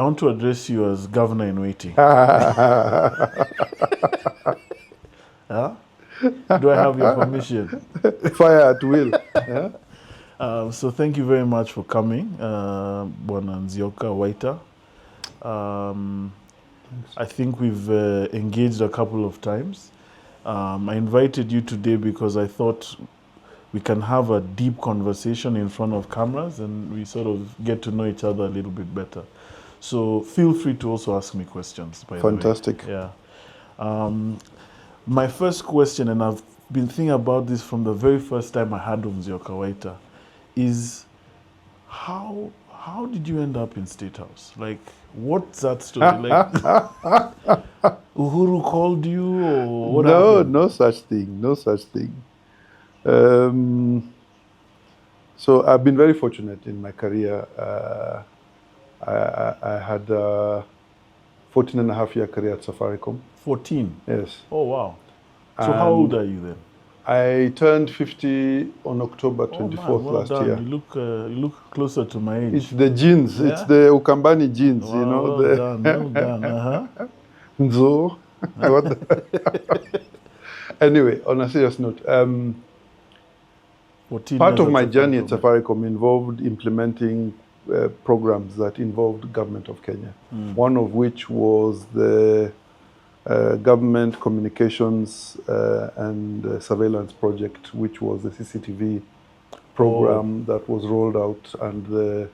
want to address you as governor in waiting. Huh? Do I have your permission? Fire at will. Yeah? So thank you very much for coming, Bwana Nzioka Waita. I think we've engaged a couple of times. I invited you today because I thought we can have a deep conversation in front of cameras and we sort of get to know each other a little bit better. So feel free to also ask me questions, by the way. Fantastic. Yeah. My first question, and I've been thinking about this from the very first time I heard of Nzioka Waita, is how did you end up in State House? Like, what's that story? Like, Uhuru called you, or what happened? No such thing. No such thing. So I've been very fortunate in my career. I had a 14-and-a-half-year career at Safaricom. 14? Yes. Oh, wow. So how old are you then? I turned 50 on October 24th well last done. year. You look closer to my age. It's the genes. Yeah? It's the Ukambani genes, Wow, you know. Well done. Nzo. Anyway, on a serious note, part of my journey at Safaricom involved implementing programs that involved government of Kenya. One of which was the government communications and surveillance project, which was the CCTV program that was rolled out, and the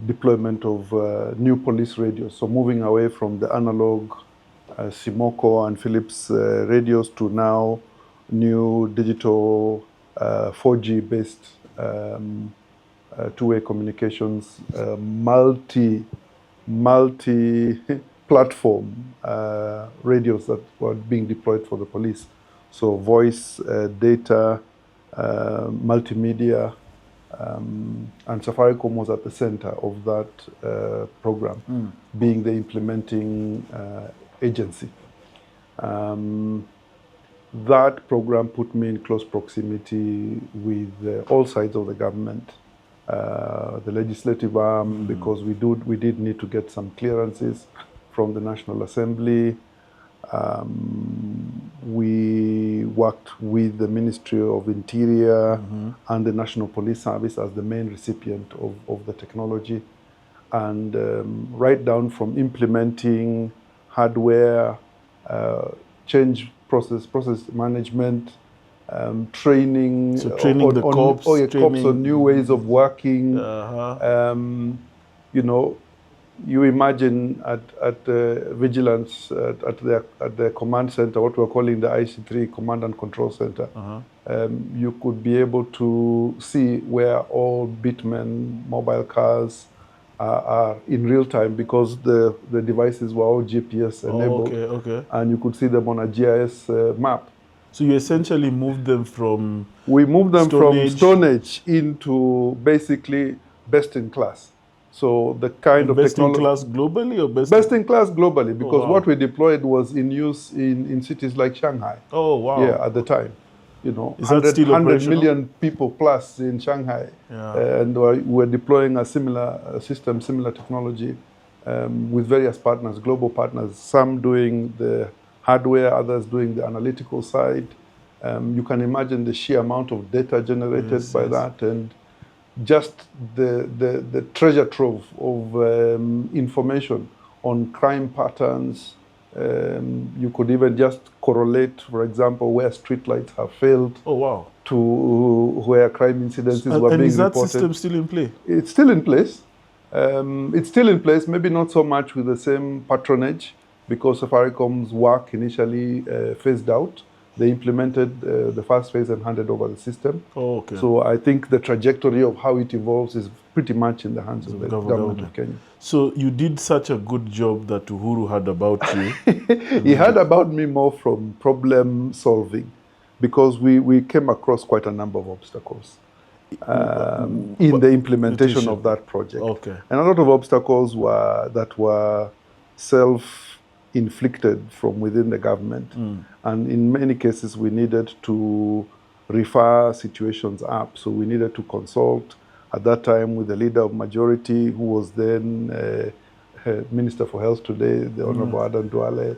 deployment of new police radios. So moving away from the analog Simoko and Philips radios to now new digital 4G based two-way communications, multi-platform radios that were being deployed for the police. So voice, data, multimedia, and Safaricom was at the center of that program, being the implementing agency. That program put me in close proximity with all sides of the government, the legislative arm, because we did need to get some clearances from the National Assembly. We worked with the Ministry of Interior and the National Police Service as the main recipient of the technology. And right down from implementing hardware, change process management, training, so training the cops, cops on new ways of working. You know, you imagine at vigilance at the command center, what we're calling the IC3 Command and Control Center. You could be able to see where all bitmen, mobile cars are in real time, because the devices were all GPS enabled. And you could see them on a GIS map. So you essentially moved them from... We moved them from Stone Age into basically best in class. So the kind of best in class globally, or best in class globally, because what we deployed was in use in cities like Shanghai. Oh, wow. Yeah, at the time. You know, is that still 100 operational? million people plus in Shanghai. And we're deploying a similar system, similar technology with various partners, global partners, some doing the hardware, others doing the analytical side. You can imagine the sheer amount of data generated by that, and just the treasure trove of information on crime patterns. You could even just correlate, for example, where streetlights have failed to where crime incidences were being reported. And is that system still in play? It's still in place. It's still in place, maybe not so much with the same patronage, because Safaricom's work initially phased out. They implemented the first phase and handed over the system. So I think the trajectory of how it evolves is pretty much in the hands of the government of Kenya. So you did such a good job that Uhuru heard about you. He heard about me more from problem solving, because we came across quite a number of obstacles in the implementation of that project. And a lot of obstacles were self-inflicted from within the government. And in many cases, we needed to refer situations up. So we needed to consult at that time with the leader of Majority, who was then Minister for Health today, the Honorable Adam Duale,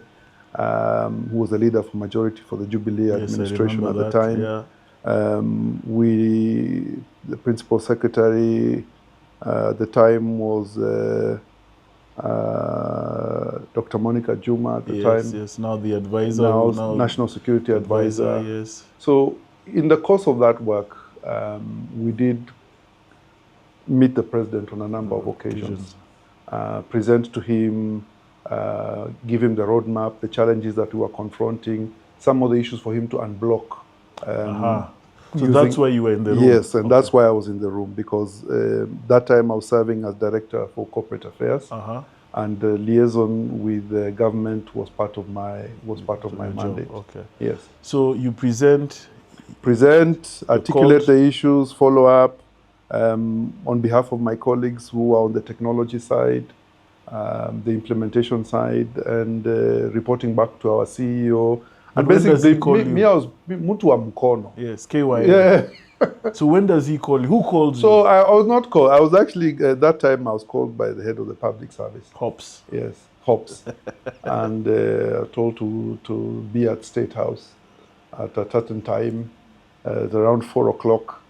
who was the leader for Majority for the Jubilee administration at the time. Yeah. The Principal Secretary at the time was Dr. Monica Juma at the time. Yes, now the advisor. Now National Security Advisor. Yes. So in the course of that work, we did meet the president on a number of occasions, present to him, give him the roadmap, the challenges that we were confronting, some of the issues for him to unblock. So that's why you were in the room? Yes, and that's why I was in the room, because that time I was serving as Director for Corporate Affairs, and the liaison with the government was part of my mandate. Okay. Yes. So you present, articulate the issues, follow up on behalf of my colleagues who are on the technology side, the implementation side, and reporting back to our CEO. And basically, I was mtu wa mkono. Yes, KY. Yeah. So when does he call you? Who called you? So I was not called. I was actually, at that time, I was called by the head of the public service. Hops. Yes, Hops. And told to be at State House at a certain time, around 4 o'clock.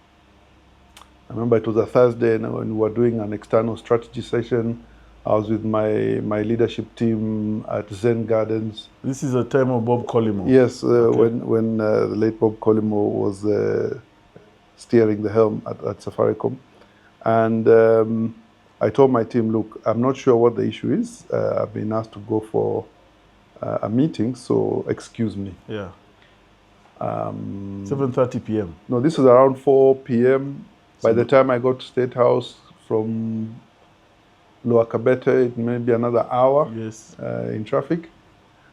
I remember it was a Thursday, and when we were doing an external strategy session, I was with my leadership team at Zen Gardens. This is a time of Bob Collymore. Yes, when the late Bob Collymore was steering the helm at Safaricom. And I told my team, look, I'm not sure what the issue is. I've been asked to go for a meeting, so excuse me. Yeah. 7:30 p.m. No, this was around 4 p.m. By the time I got to State House from Lower Kabete, it may be another hour in traffic.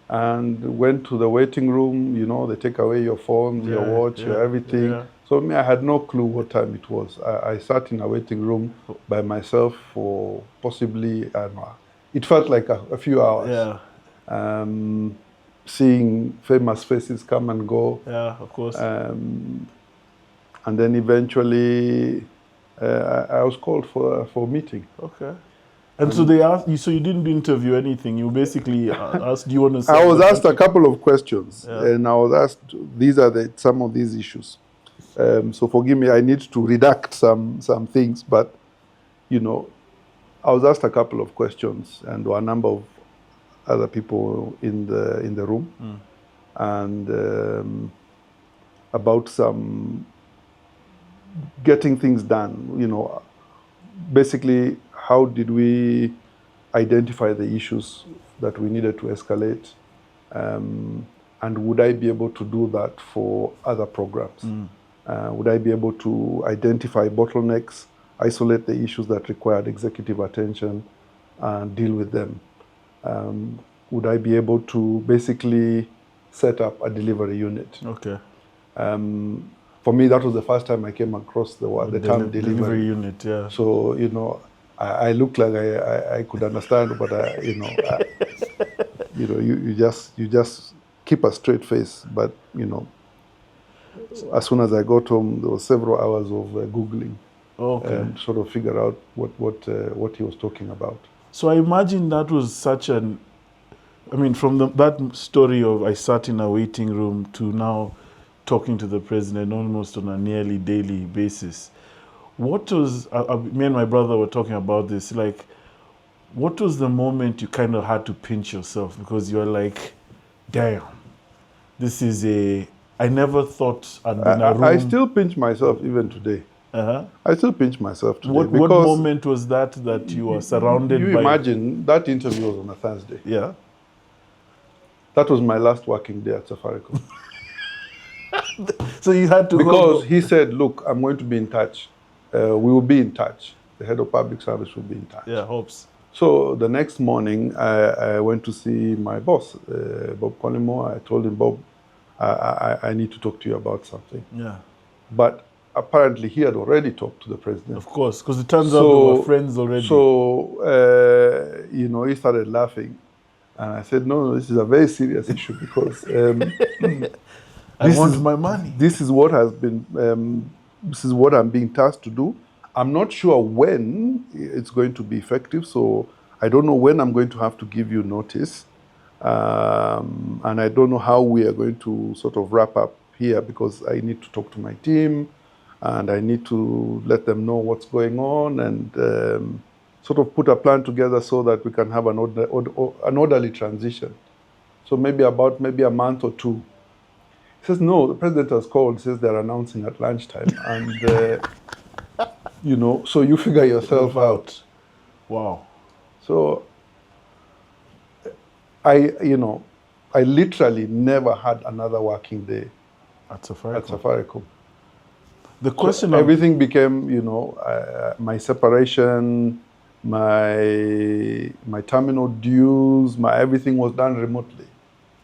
And went to the waiting room, they take away your phone, your watch, your everything. Yeah. So I had no clue what time it was. I sat in a waiting room by myself for possibly, I don't know, it felt like a few hours. Yeah. Seeing famous faces come and go. Yeah, of course. And then eventually I was called for a meeting. Okay. And so they asked you, so you didn't interview anything. You basically asked, do you want to say? I was asked a couple of questions, and I was asked, these are some of these issues. So forgive me, I need to redact some things, but, I was asked a couple of questions, and there were a number of other people in the room, and about some getting things done, basically, how did we identify the issues that we needed to escalate? And would I be able to do that for other programs? Would I be able to identify bottlenecks, isolate the issues that required executive attention, and deal with them? Would I be able to basically set up a delivery unit? Okay. For me, that was the first time I came across the term delivery unit. Yeah. So, I looked like I could understand, but you just keep a straight face. But as soon as I got home, there were several hours of Googling, and sort of figure out what he was talking about. So I imagine that was such from that story of I sat in a waiting room to now talking to the president almost on a nearly daily basis. What was, me and my brother were talking about this, like, what was the moment you kind of had to pinch yourself? Because you're like, damn, this is I never thought I'd be in a room. I still pinch myself even today. I still pinch myself today. What moment was that you were surrounded by? You imagine, that interview was on a Thursday. Yeah. That was my last working day at Safaricom. So you had to Because he said, look, I'm going to be in touch. We will be in touch. The head of public service will be in touch. Yeah, hopes. So the next morning, I went to see my boss, Bob Collymore. I told him, Bob, I need to talk to you about something. Yeah. But apparently he had already talked to the president. Of course, because it turns out they were friends already. So, he started laughing. And I said, no, this is a very serious issue because I want my money. This is what has been, this is what I'm being tasked to do. I'm not sure when it's going to be effective, so I don't know when I'm going to have to give you notice. And I don't know how we are going to sort of wrap up here, because I need to talk to my team and I need to let them know what's going on and sort of put a plan together so that we can have an orderly transition. So maybe a month or two. He says, no, the president has called, says they're announcing at lunchtime. And, so you figure yourself out. Wow. So I literally never had another working day at Safaricom. The question everything became, my separation, my terminal dues, my everything was done remotely.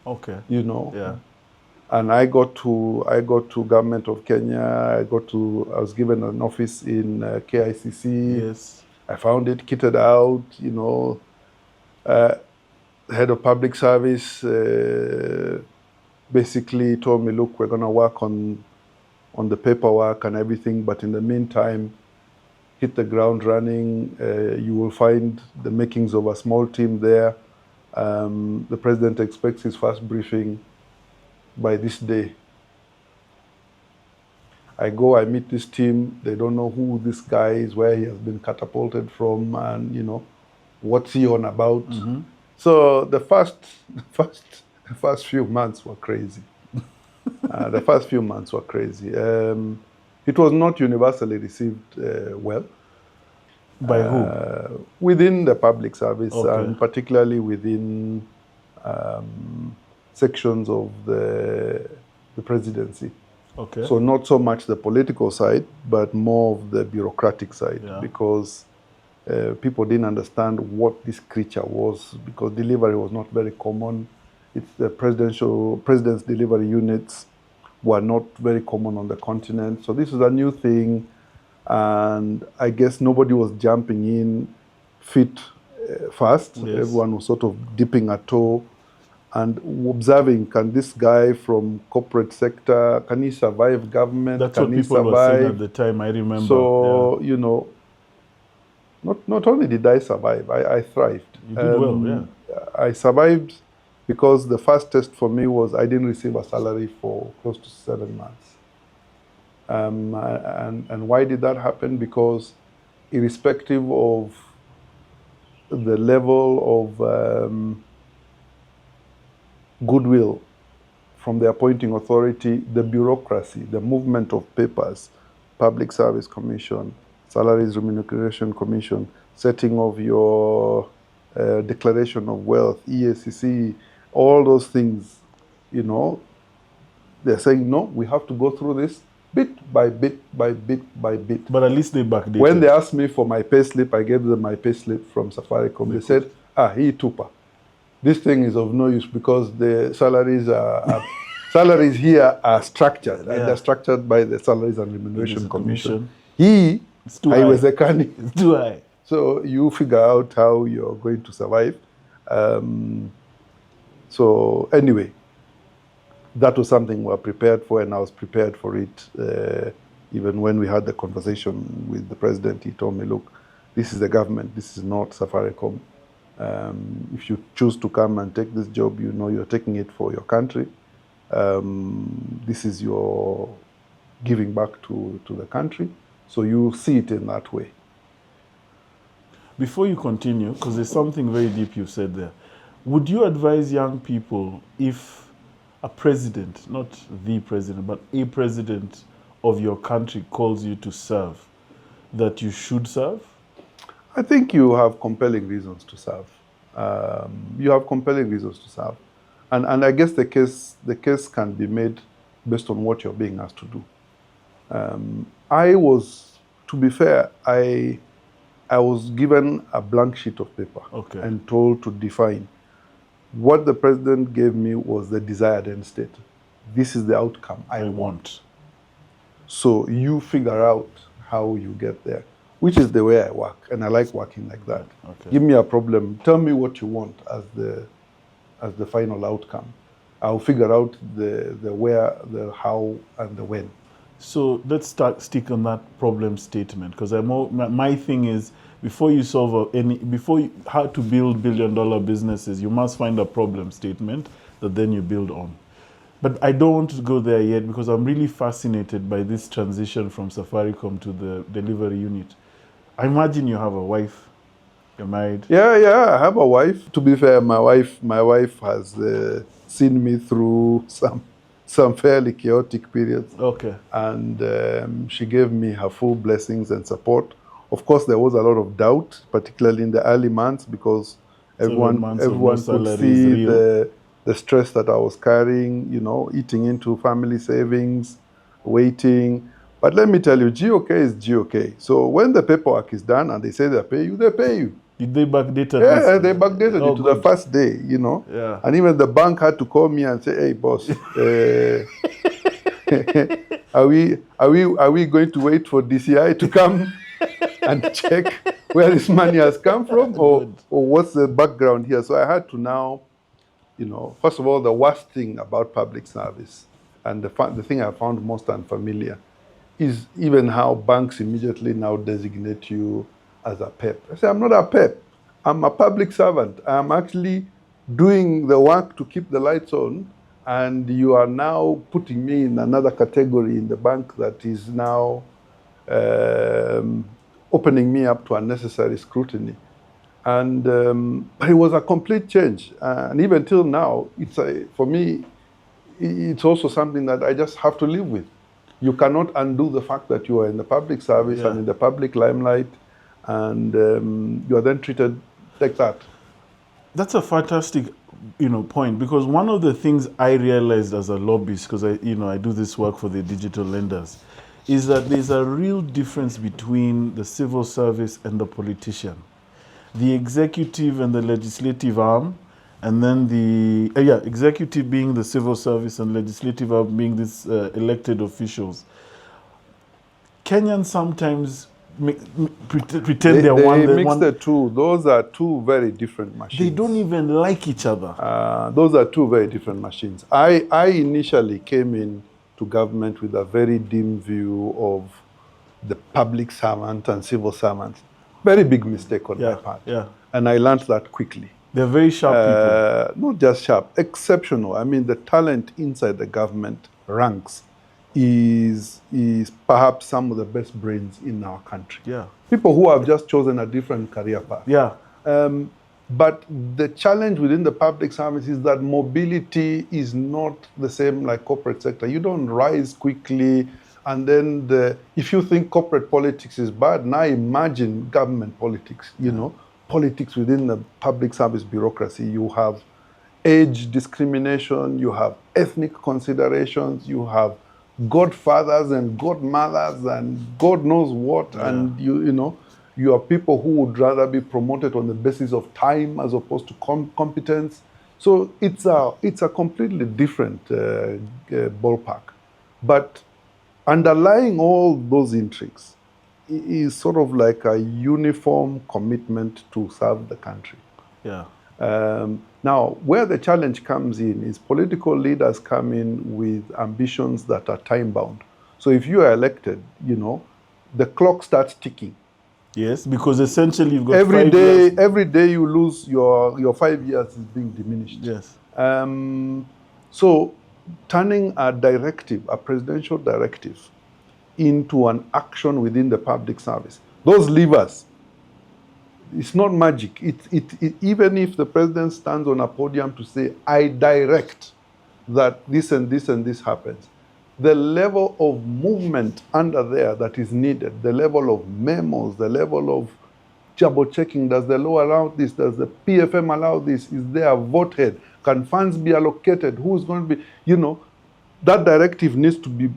Okay. Yeah. And I got to Government of Kenya. I was given an office in KICC. Yes. I found it kitted out. Head of Public Service basically told me, look, we're going to work on the paperwork and everything, but in the meantime, hit the ground running. You will find the makings of a small team there. The president expects his first briefing by this day. I go, I meet this team. They don't know who this guy is, where he has been catapulted from, and what's he on about. Mm-hmm. So the first few months were crazy. The first few months were crazy. It was not universally received well. By who? Within the public service, okay. And particularly within sections of the presidency. Okay. So not so much the political side, but more of the bureaucratic side, because people didn't understand what this creature was, because delivery was not very common. It's the president's delivery units were not very common on the continent. So this is a new thing, and I guess nobody was jumping in feet first. Yes. Everyone was sort of dipping a toe and observing, can this guy from corporate sector, can he survive government? That's can what people were saying at the time, I remember. So, not only did I survive, I thrived. You did well, yeah. I survived because the first test for me was I didn't receive a salary for close to 7 months. And why did that happen? Because irrespective of the level of goodwill from the appointing authority, the bureaucracy, the movement of papers, Public Service Commission, Salaries Remuneration Commission, setting of your declaration of wealth, EACC, all those things, they're saying, no, we have to go through this bit by bit by bit by bit. But at least they backdated. When they asked me for my payslip, I gave them my payslip from Safaricom. They said, hii tupa. This thing is of no use because the salaries salaries here are structured. Yeah. They're structured by the Salaries and Remuneration Commission. It's too high. So you figure out how you're going to survive. So anyway, that was something we were prepared for, and I was prepared for it. Even when we had the conversation with the president, he told me, look, this is the government, this is not Safaricom. If you choose to come and take this job, you're taking it for your country. This is your giving back to the country. So you see it in that way. Before you continue, because there's something very deep you said there, would you advise young people, if a president, not the president, but a president of your country calls you to serve, that you should serve? I think you have compelling reasons to serve. You have compelling reasons to serve. And I guess the case can be made based on what you're being asked to do. To be fair, I was given a blank sheet of paper and told to define. What the president gave me was the desired end state. This is the outcome I want. So you figure out how you get there, which is the way I work, and I like working like that. Give me a problem, tell me what you want as the final outcome. I'll figure out the where, the how, and the when. So let's stick on that problem statement, because my thing is, before you solve how to build billion-dollar businesses, you must find a problem statement that then you build on. But I don't want to go there yet, because I'm really fascinated by this transition from Safaricom to the delivery unit. I imagine you have a wife. You're married. Yeah, I have a wife. To be fair, my wife has seen me through some fairly chaotic periods. Okay. And she gave me her full blessings and support. Of course, there was a lot of doubt, particularly in the early months, because everyone could see the stress that I was carrying, eating into family savings, waiting. But let me tell you, GOK is GOK. So when the paperwork is done and they say they pay you. Did they backdate it? Yeah, they backdated it to the first day, Yeah. And even the bank had to call me and say, hey, boss, are we going to wait for DCI to come and check where this money has come from, or what's the background here? So I had to now, first of all, the worst thing about public service, and the thing I found most unfamiliar, is even how banks immediately now designate you as a PEP. I say, I'm not a PEP. I'm a public servant. I'm actually doing the work to keep the lights on, and you are now putting me in another category in the bank that is now opening me up to unnecessary scrutiny. And it was a complete change. And even till now, for me, it's also something that I just have to live with. You cannot undo the fact that you are in the public service and in the public limelight, and you are then treated like that. That's a fantastic, point, because one of the things I realized as a lobbyist, because I do this work for the digital lenders, is that there's a real difference between the civil service and the politician. The executive and the legislative arm, and then the executive being the civil service and legislative arm being these elected officials. Kenyans sometimes pretend they're one. They mix the two. Those are two very different machines. They don't even like each other. Those are two very different machines. I initially came in to government with a very dim view of the public servant and civil servant. Very big mistake on my part. Yeah. And I learned that quickly. They're very sharp people. Not just sharp, exceptional. I mean, the talent inside the government ranks is perhaps some of the best brains in our country. Yeah. People who have just chosen a different career path. Yeah. But the challenge within the public service is that mobility is not the same like corporate sector. You don't rise quickly, and then if you think corporate politics is bad, now imagine government politics, politics within the public service bureaucracy. You have age discrimination, you have ethnic considerations, you have godfathers and godmothers and God knows what, and you are people who would rather be promoted on the basis of time as opposed to competence. So it's a completely different ballpark. But underlying all those intrigues is sort of like a uniform commitment to serve the country. Yeah. Now, where the challenge comes in is political leaders come in with ambitions that are time-bound. So if you are elected, the clock starts ticking. Yes, because essentially you've got every 5 years. Every day you lose your 5 years is being diminished. Yes. So turning a presidential directive, into an action within the public service, those levers, it's not magic. Even if the president stands on a podium to say, I direct that this and this and this happens, the level of movement under there that is needed, the level of memos, the level of double checking, does the law allow this, does the PFM allow this, is there a vote head, can funds be allocated, who's going to be, that directive needs to be,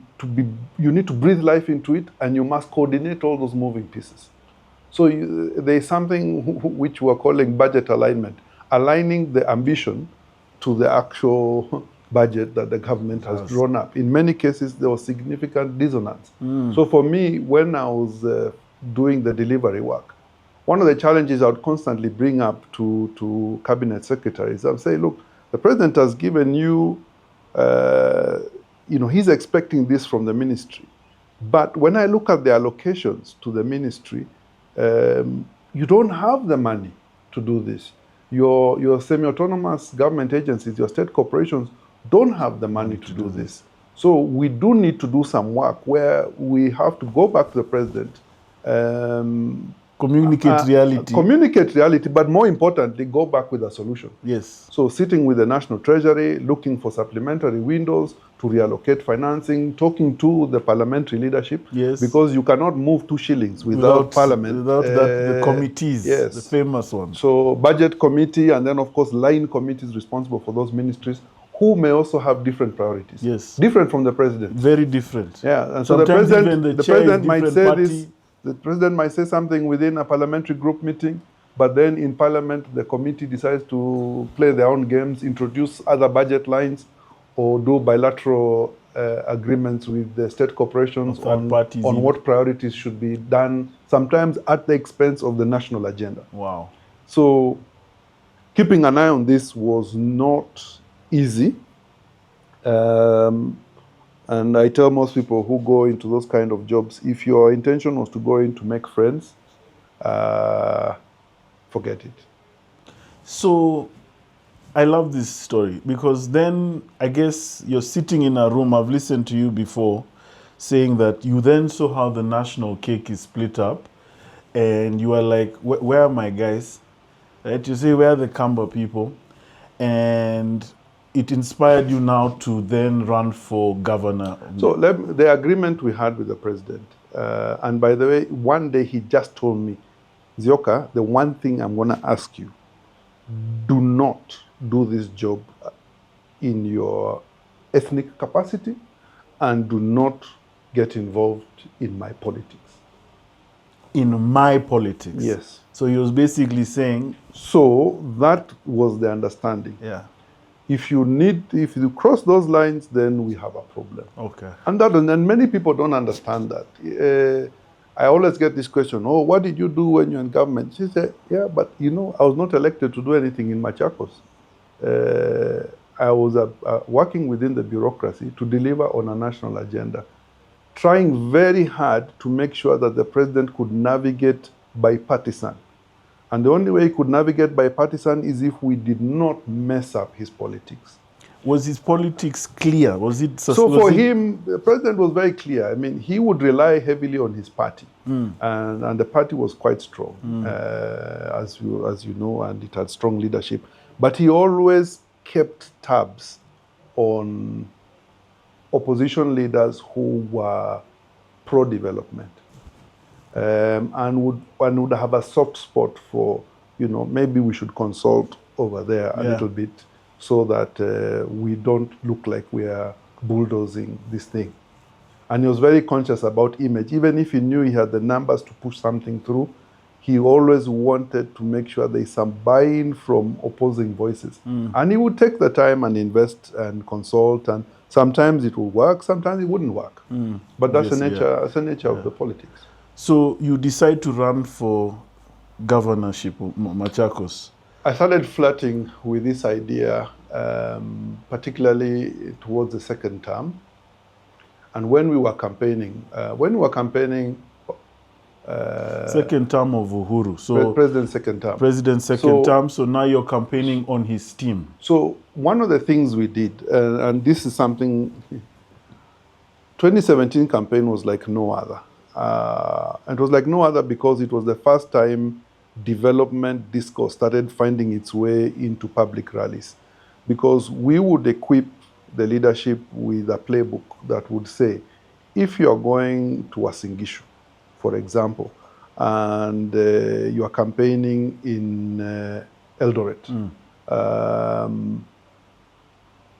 you need to breathe life into it, and you must coordinate all those moving pieces. So there's something which we're calling budget alignment, aligning the ambition to the actual budget that the government has drawn up. In many cases, there was significant dissonance. So for me, when I was doing the delivery work, one of the challenges I would constantly bring up to cabinet secretaries, I would say, look, the president has given you, he's expecting this from the ministry. But when I look at the allocations to the ministry, you don't have the money to do this. Your semi-autonomous government agencies, your state corporations, don't have the money to do this. So we do need to do some work where we have to go back to the president, communicate reality, but more importantly, go back with a solution. Yes. So sitting with the National Treasury, looking for supplementary windows to reallocate financing, talking to the parliamentary leadership, yes, because you cannot move 2 shillings without parliament. Without the committees, yes, the famous ones. So budget committee, and then of course line committees responsible for those ministries, who may also have different priorities. Yes. Different from the president. Very different. Yeah, and so the president might say party. this, the president might say something within a parliamentary group meeting, but then in parliament, the committee decides to play their own games, introduce other budget lines, or do bilateral agreements with the state corporations on what priorities should be done, sometimes at the expense of the national agenda. Wow. So keeping an eye on this was not easy. And I tell most people who go into those kind of jobs, if your intention was to go in to make friends, forget it. So I love this story, because then I guess you're sitting in a room, I've listened to you before, saying that you then saw how the national cake is split up, and you are like, where are my guys? Right? You say, where are the Kamba people? And it inspired you now to then run for governor. So the agreement we had with the president, and by the way, one day he just told me, Nzioka, the one thing I'm going to ask you, do not do this job in your ethnic capacity, and do not get involved in my politics. In my politics? Yes. So he was basically saying... So that was the understanding. Yeah. If you cross those lines, then we have a problem. Okay. And many people don't understand that. I always get this question, oh, what did you do when you're in government? She said, yeah, but I was not elected to do anything in Machakos. I was working within the bureaucracy to deliver on a national agenda, trying very hard to make sure that the president could navigate bipartisan. And the only way he could navigate bipartisan is if we did not mess up his politics. Was his politics clear? Was it... So for him, the president was very clear. I mean, he would rely heavily on his party. And the party was quite strong, as you know, and it had strong leadership. But he always kept tabs on opposition leaders who were pro-development. And would have a soft spot for, maybe we should consult over there a little bit, so that we don't look like we are bulldozing this thing. And he was very conscious about image. Even if he knew he had the numbers to push something through, he always wanted to make sure there is some buy-in from opposing voices. And he would take the time and invest and consult, and sometimes it would work, sometimes it wouldn't work. But that's the nature of the politics. So you decide to run for governorship of Machakos. I started flirting with this idea, particularly towards the second term. And when we were campaigning, second term of Uhuru. So President's second term. President's second term, so now you're campaigning on his team. So one of the things we did, and this is something, 2017 campaign was like no other. It was like no other because it was the first time development discourse started finding its way into public rallies. Because we would equip the leadership with a playbook that would say, if you're going to Wasingishu, for example, and you are campaigning in Eldoret,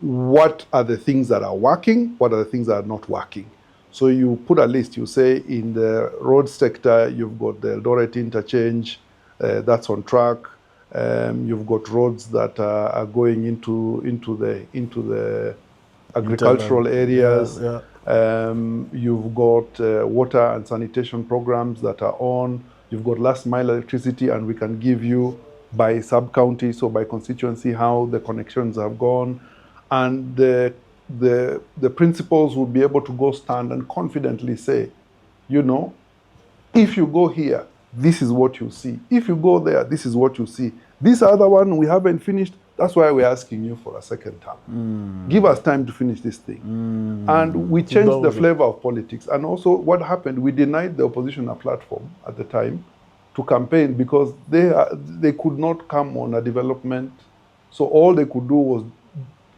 what are the things that are working? What are the things that are not working? So you put a list. You say in the road sector, you've got the Eldoret interchange, that's on track. You've got roads that are going into the agricultural areas. You've got water and sanitation programs that are on. You've got last mile electricity, and we can give you by sub-county, so by constituency, how the connections have gone. And the the principals would be able to go stand and confidently say, you know, if you go here, this is what you see. If you go there, this is what you see. This other one we haven't finished. That's why we're asking you for a second term. Give us time to finish this thing. And we changed the flavor of politics. And also what happened, we denied the opposition a platform at the time to campaign because they could not come on a development. So all they could do was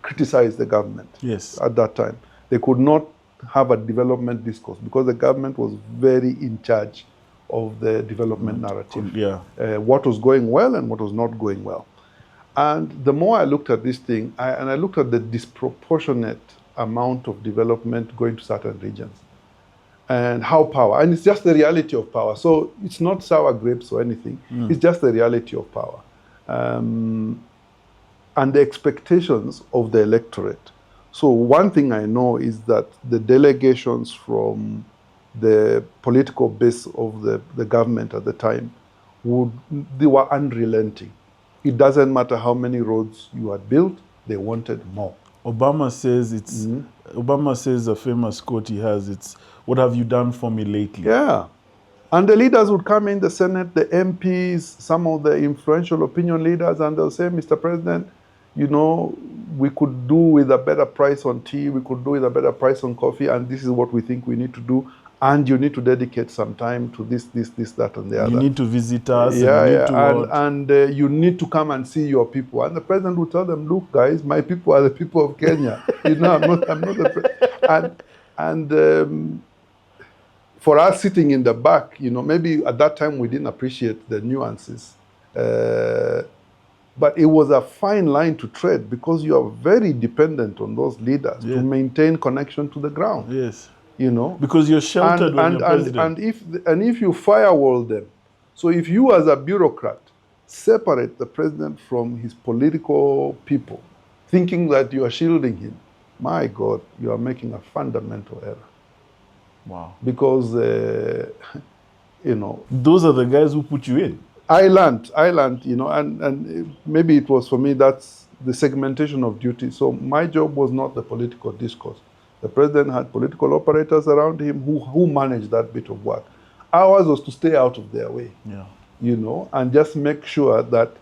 criticize the government. Yes. At that time. They could not have a development discourse because the government was very in charge of the development narrative. Yeah. What was going well and what was not going well. And the more I looked at this thing, I looked at the disproportionate amount of development going to certain regions and how power, and it's just the reality of power. So it's not sour grapes or anything. It's just the reality of power. And the expectations of the electorate. So one thing I know is that the delegations from the political base of the government at the time, they were unrelenting. It doesn't matter how many roads you had built, they wanted more. Obama says Obama says a famous quote he has, it's, what have you done for me lately? Yeah. And the leaders would come in the Senate, the MPs, some of the influential opinion leaders, and they'll say, Mr. President, you know, we could do with a better price on tea, we could do with a better price on coffee, and this is what we think we need to do. And you need to dedicate some time to this, that, and the other. You need to visit us. And you need to come and see your people. And the president would tell them, look, guys, my people are the people of Kenya. You know, I'm not the and for us sitting in the back, you know, maybe at that time we didn't appreciate the nuances. But it was a fine line to tread because you are very dependent on those leaders to maintain connection to the ground. Yes. You know, because you're sheltered when you're president. And if you firewall them, so if you as a bureaucrat separate the president from his political people, thinking that you are shielding him, my God, you are making a fundamental error. Wow. Because, you know, those are the guys who put you in. I learned, you know, and maybe it was for me, that's the segmentation of duty. So my job was not the political discourse. The president had political operators around him who managed that bit of work. Ours was to stay out of their way, you know, and just make sure that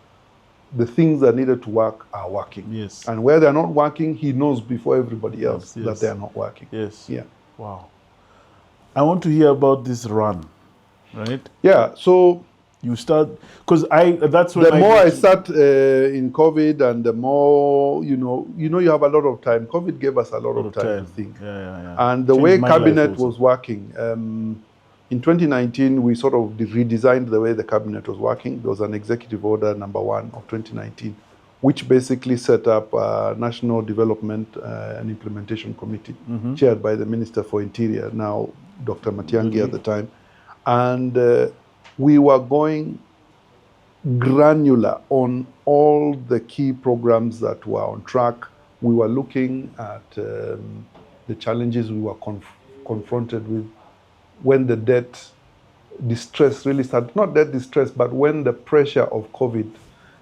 the things that needed to work are working. Yes. And where they're not working, he knows before everybody else that they are not working. Yes. Yeah. Wow. I want to hear about this run, right? Yeah. So you start, because that's when the more I start in COVID, and the more you have a lot of time. COVID gave us a lot of time to think. And the way cabinet was working, in 2019 we sort of redesigned the way the cabinet was working. There was an executive order number 1 of 2019, which basically set up a National Development and Implementation Committee, chaired by the Minister for Interior, now Dr. Matiang'i at the time, and we were going granular on all the key programs that were on track. We were looking at the challenges we were confronted with when the debt distress really started. Not debt distress, but when the pressure of COVID,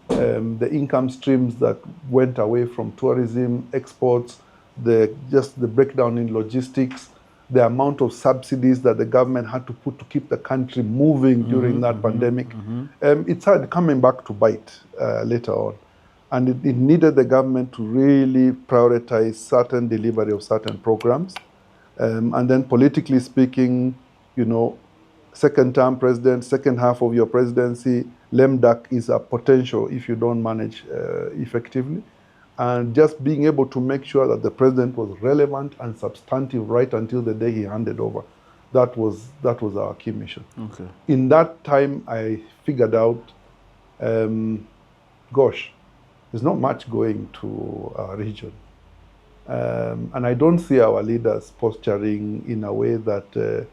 the income streams that went away from tourism, exports, just the breakdown in logistics, the amount of subsidies that the government had to put to keep the country moving during that pandemic. It started coming back to bite later on. And it needed the government to really prioritize certain delivery of certain programs. And then politically speaking, you know, second term president, second half of your presidency, lame duck is a potential if you don't manage effectively. And just being able to make sure that the president was relevant and substantive right until the day he handed over. That was our key mission. Okay. In that time, I figured out, gosh, there's not much going to our region. And I don't see our leaders posturing in a way that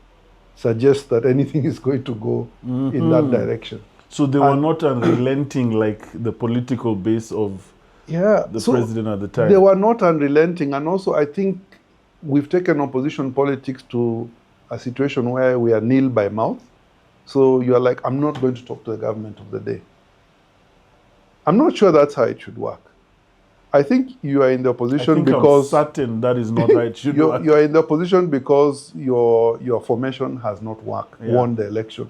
suggests that anything is going to go in that direction. So they were not unrelenting like the political base of the president at the time. They were not unrelenting. And also, I think we've taken opposition politics to a situation where we are nil by mouth. So you're like, I'm not going to talk to the government of the day. I'm not sure that's how it should work. I think you are in the I opposition think because I'm certain that is not how it should work. you're in the opposition because your formation has not won the election.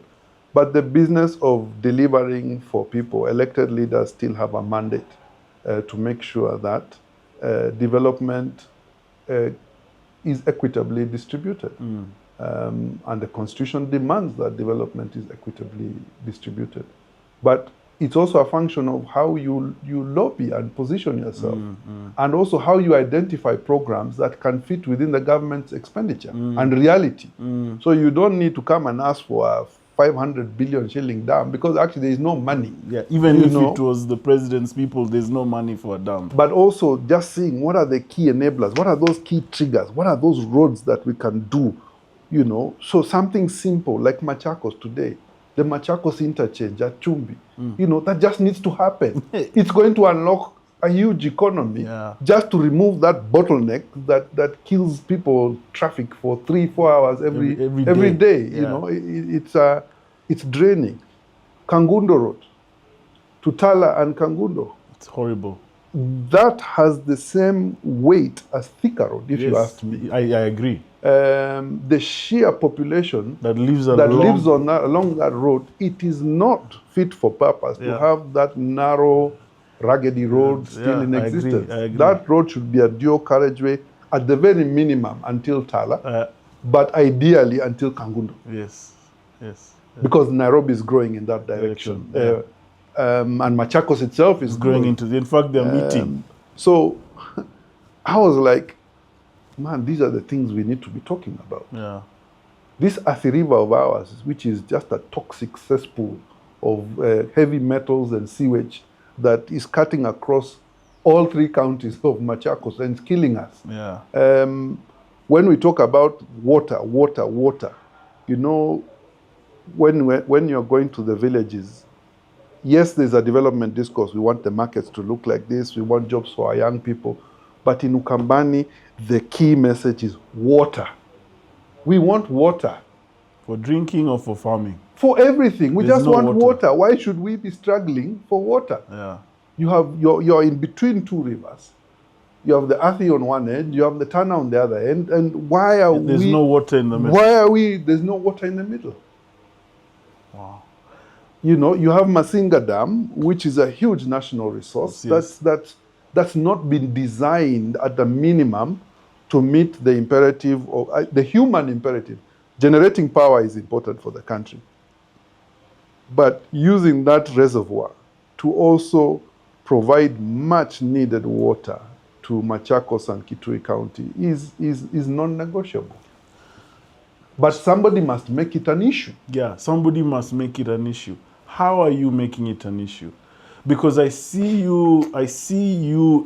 But the business of delivering for people, elected leaders still have a mandate to make sure that development is equitably distributed. And the Constitution demands that development is equitably distributed. But it's also a function of how you lobby and position yourself, and also how you identify programs that can fit within the government's expenditure and reality. So you don't need to come and ask for a 500 billion shilling dam, because actually there is no money. Yeah, even if it was the president's people, there's no money for a dam. But also just seeing what are the key enablers, what are those key triggers, what are those roads that we can do, So something simple like Machakos today, the Machakos interchange at Chumbi, that just needs to happen. It's going to unlock a huge economy just to remove that bottleneck that kills people traffic for 3-4 hours every day. It's draining. Kangundo Road to Tala and Kangundo. It's horrible. That has the same weight as Thika Road, if you ask me. I agree. The sheer population that lives along that road, it is not fit for purpose to have that narrow, ruggedy road still in existence. I agree. That road should be a dual carriageway at the very minimum until Tala, but ideally until Kangundo. Yes. Because Nairobi is growing in that direction. And Machakos itself is growing into in fact, they're meeting. So I was like, man, these are the things we need to be talking about. Yeah. This Athi River of ours, which is just a toxic cesspool of heavy metals and sewage that is cutting across all 3 counties of Machakos and it's killing us. Yeah. When we talk about water, when you're going to the villages, yes, there's a development discourse. We want the markets to look like this. We want jobs for our young people. But in Ukambani, the key message is water. We want water. For drinking or for farming? For everything. We just want water. Why should we be struggling for water? Yeah. You're in between 2 rivers. You have the Athi on one end, you have the Tana on the other end, and why are There's no water in the middle. There's no water in the middle? Wow. You have Masinga Dam, which is a huge national resource. Yes. That's not been designed at the minimum to meet the imperative, or the human imperative. Generating power is important for the country. But using that reservoir to also provide much needed water to Machakos and Kitui County is non-negotiable. But somebody must make it an issue. Yeah, somebody must make it an issue. How are you making it an issue? Because I see you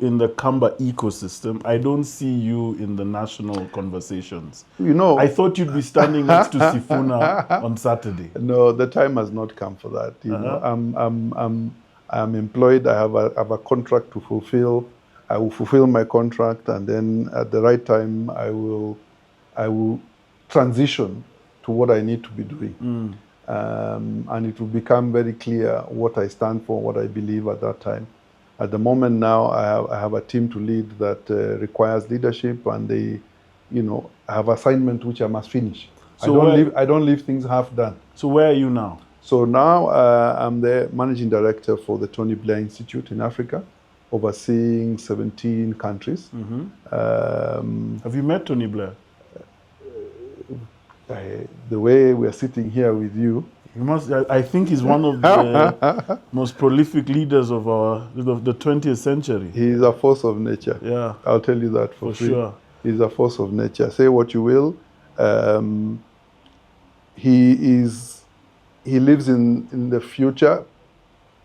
in the Kamba ecosystem. I don't see you in the national conversations. I thought you'd be standing next to Sifuna on Saturday. No, the time has not come for that. I'm employed. I have a contract to fulfill. I will fulfill my contract, and then at the right time, I will transition to what I need to be doing. And it will become very clear what I stand for, what I believe at that time. At the moment now, I have a team to lead that requires leadership, and I have assignment which I must finish. So I don't leave things half done. So where are you now? So now I'm the managing director for the Tony Blair Institute in Africa, overseeing 17 countries. Have you met Tony Blair? The way we are sitting here with you, I think he's one of the most prolific leaders of the 20th century. He's a force of nature. Yeah, I'll tell you that for free. Sure. He's a force of nature. Say what you will. He lives in the future,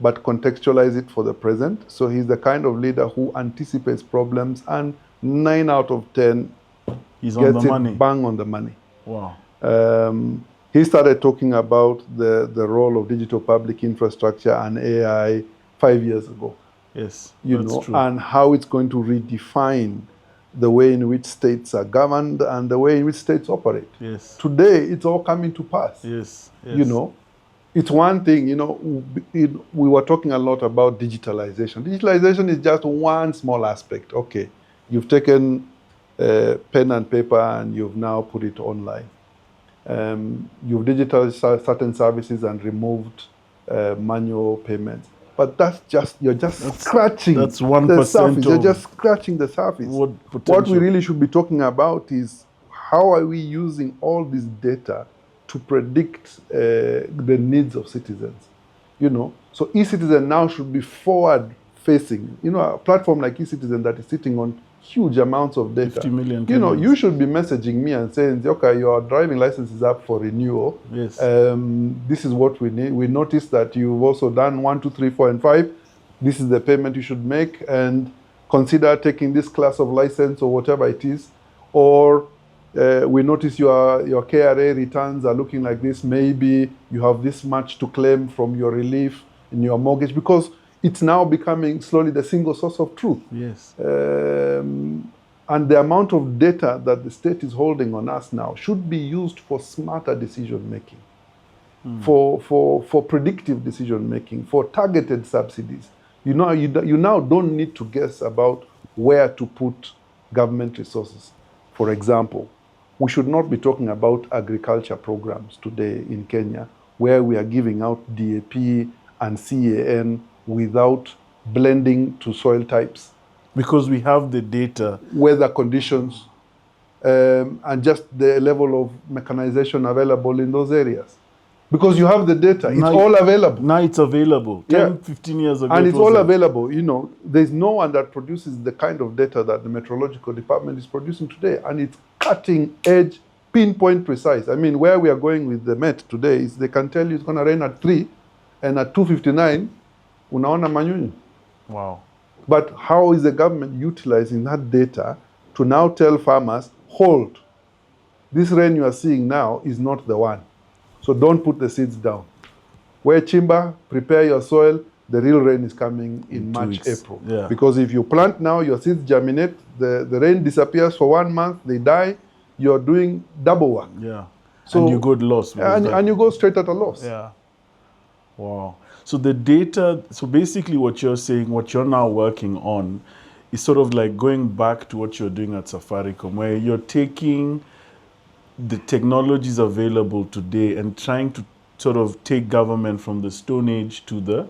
but contextualize it for the present. So he's the kind of leader who anticipates problems, and 9 out of 10 he's gets on the money. Bang on the money. Wow. He started talking about the role of digital public infrastructure and AI 5 years ago. Yes, that's true. And how it's going to redefine the way in which states are governed and the way in which states operate. Yes. Today, it's all coming to pass. Yes. It's it's one thing, we were talking a lot about digitalization. Digitalization is just one small aspect. Okay, you've taken pen and paper and you've now put it online. You've digitalized certain services and removed manual payments. But you're just scratching that's the 1% surface. You're just scratching the surface. What we really should be talking about is how are we using all this data to predict the needs of citizens. So e-citizen now should be forward-facing. A platform like e-citizen that is sitting on huge amounts of data. 50 million Kenyans. You should be messaging me and saying, okay, your driving license is up for renewal. Yes. This is what we need. We noticed that you've also done 1, 2, 3, 4, and 5. This is the payment you should make, and consider taking this class of license or whatever it is. Or we notice your KRA returns are looking like this. Maybe you have this much to claim from your relief in your mortgage, because it's now becoming slowly the single source of truth. Yes. And the amount of data that the state is holding on us now should be used for smarter decision making, for predictive decision making, for targeted subsidies. You now don't need to guess about where to put government resources. For example, we should not be talking about agriculture programs today in Kenya, where we are giving out DAP and CAN without blending to soil types. Because we have the data. Weather conditions, and just the level of mechanization available in those areas. Because you have the data, it's all available. Now it's available. 10, 15 years ago. And it's all available. There's no one that produces the kind of data that the meteorological department is producing today. And it's cutting edge, pinpoint precise. I mean, where we are going with the Met today is they can tell you it's going to rain at 3, and at 2:59, unaona manyunyu. Wow. But how is the government utilizing that data to now tell farmers, hold, this rain you are seeing now is not the one. So don't put the seeds down. Where chimba, prepare your soil, the real rain is coming in March, April. Yeah. Because if you plant now, your seeds germinate, the rain disappears for 1 month, they die, you're doing double work. Yeah. So, and you go lost. And you go straight at a loss. Yeah. Wow. So the data, so basically what you're saying, what you're now working on is sort of like going back to what you're doing at Safaricom, where you're taking the technologies available today and trying to sort of take government from the Stone Age to the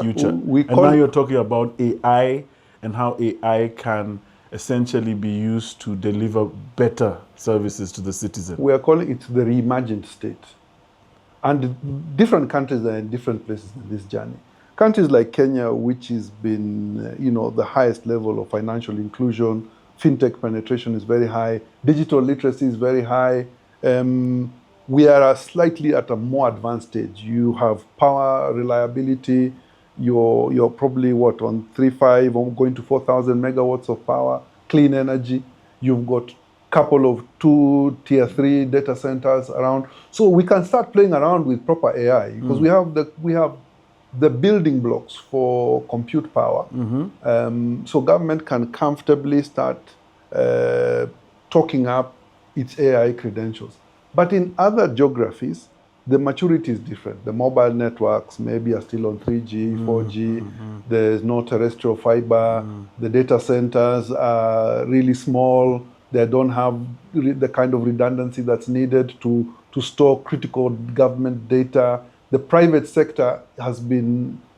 future. And now you're talking about AI and how AI can essentially be used to deliver better services to the citizen. We are calling it the reimagined state. And different countries are in different places in this journey. Countries like Kenya, which has been, the highest level of financial inclusion, fintech penetration is very high, digital literacy is very high. We are slightly at a more advanced stage. You have power reliability. You're probably on 3.5 or going to 4,000 megawatts of power, clean energy. You've got couple of 2 tier 3 data centers around, so we can start playing around with proper AI because we have the building blocks for compute power. So government can comfortably start talking up its AI credentials. But in other geographies, the maturity is different. The mobile networks maybe are still on 3G, 4G. There's no terrestrial fiber. The data centers are really small. They don't have the kind of redundancy that's needed to store critical government data. The private sector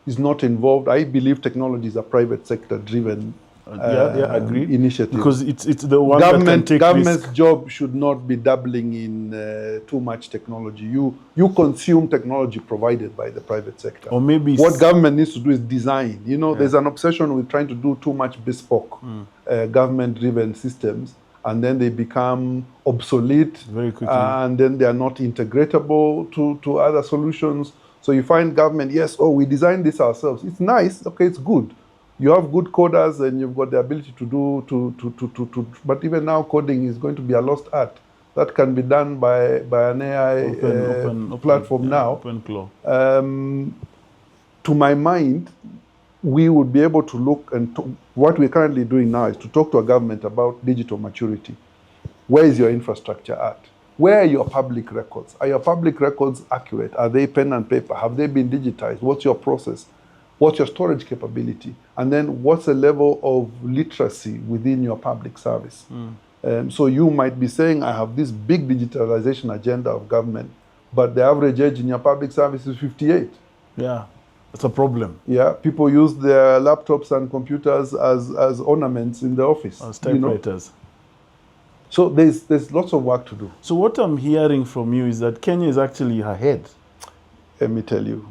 is not involved. I believe technology is a private sector driven agreed. Initiative. Because it's the one that can take government's risk. job should not be dabbling in too much technology. You consume technology provided by the private sector. Or maybe what government needs to do is design. There's an obsession with trying to do too much bespoke government-driven systems, and then they become obsolete very quickly, and then they are not integratable to other solutions. So you find government, we designed this ourselves. It's nice, okay, it's good. You have good coders and you've got the ability to do, but even now coding is going to be a lost art. That can be done by an AI platform now. OpenClaw. To my mind, we would be able to look and what we're currently doing now is to talk to a government about digital maturity. Where is your infrastructure at? Where are your public records? Are your public records accurate? Are they pen and paper? Have they been digitized? What's your process? What's your storage capability? And then what's the level of literacy within your public service? So you might be saying, I have this big digitalization agenda of government, but the average age in your public service is 58. Yeah, it's a problem. Yeah, people use their laptops and computers as ornaments in the office. As typewriters. So there's lots of work to do. So what I'm hearing from you is that Kenya is actually ahead. Let me tell you,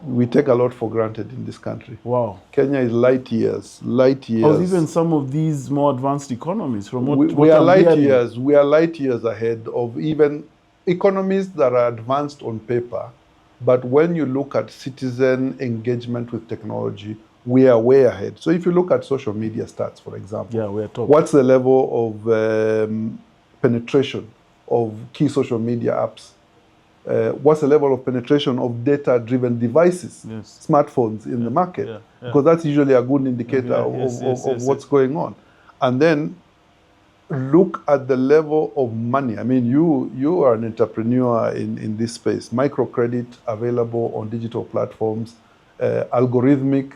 we take a lot for granted in this country. Wow. Kenya is light years. Of even some of these more advanced economies. From what we are I'm light hearing. years. We are light years ahead of even economies that are advanced on paper. But when you look at citizen engagement with technology, we are way ahead. So if you look at social media stats, for example, yeah, we're top. What's the level of penetration of key social media apps? What's the level of penetration of data-driven devices, yes. smartphones in the market? Yeah. Because that's usually a good indicator of what's going on. And then look at the level of money. I mean, you are an entrepreneur in this space. Microcredit available on digital platforms, algorithmic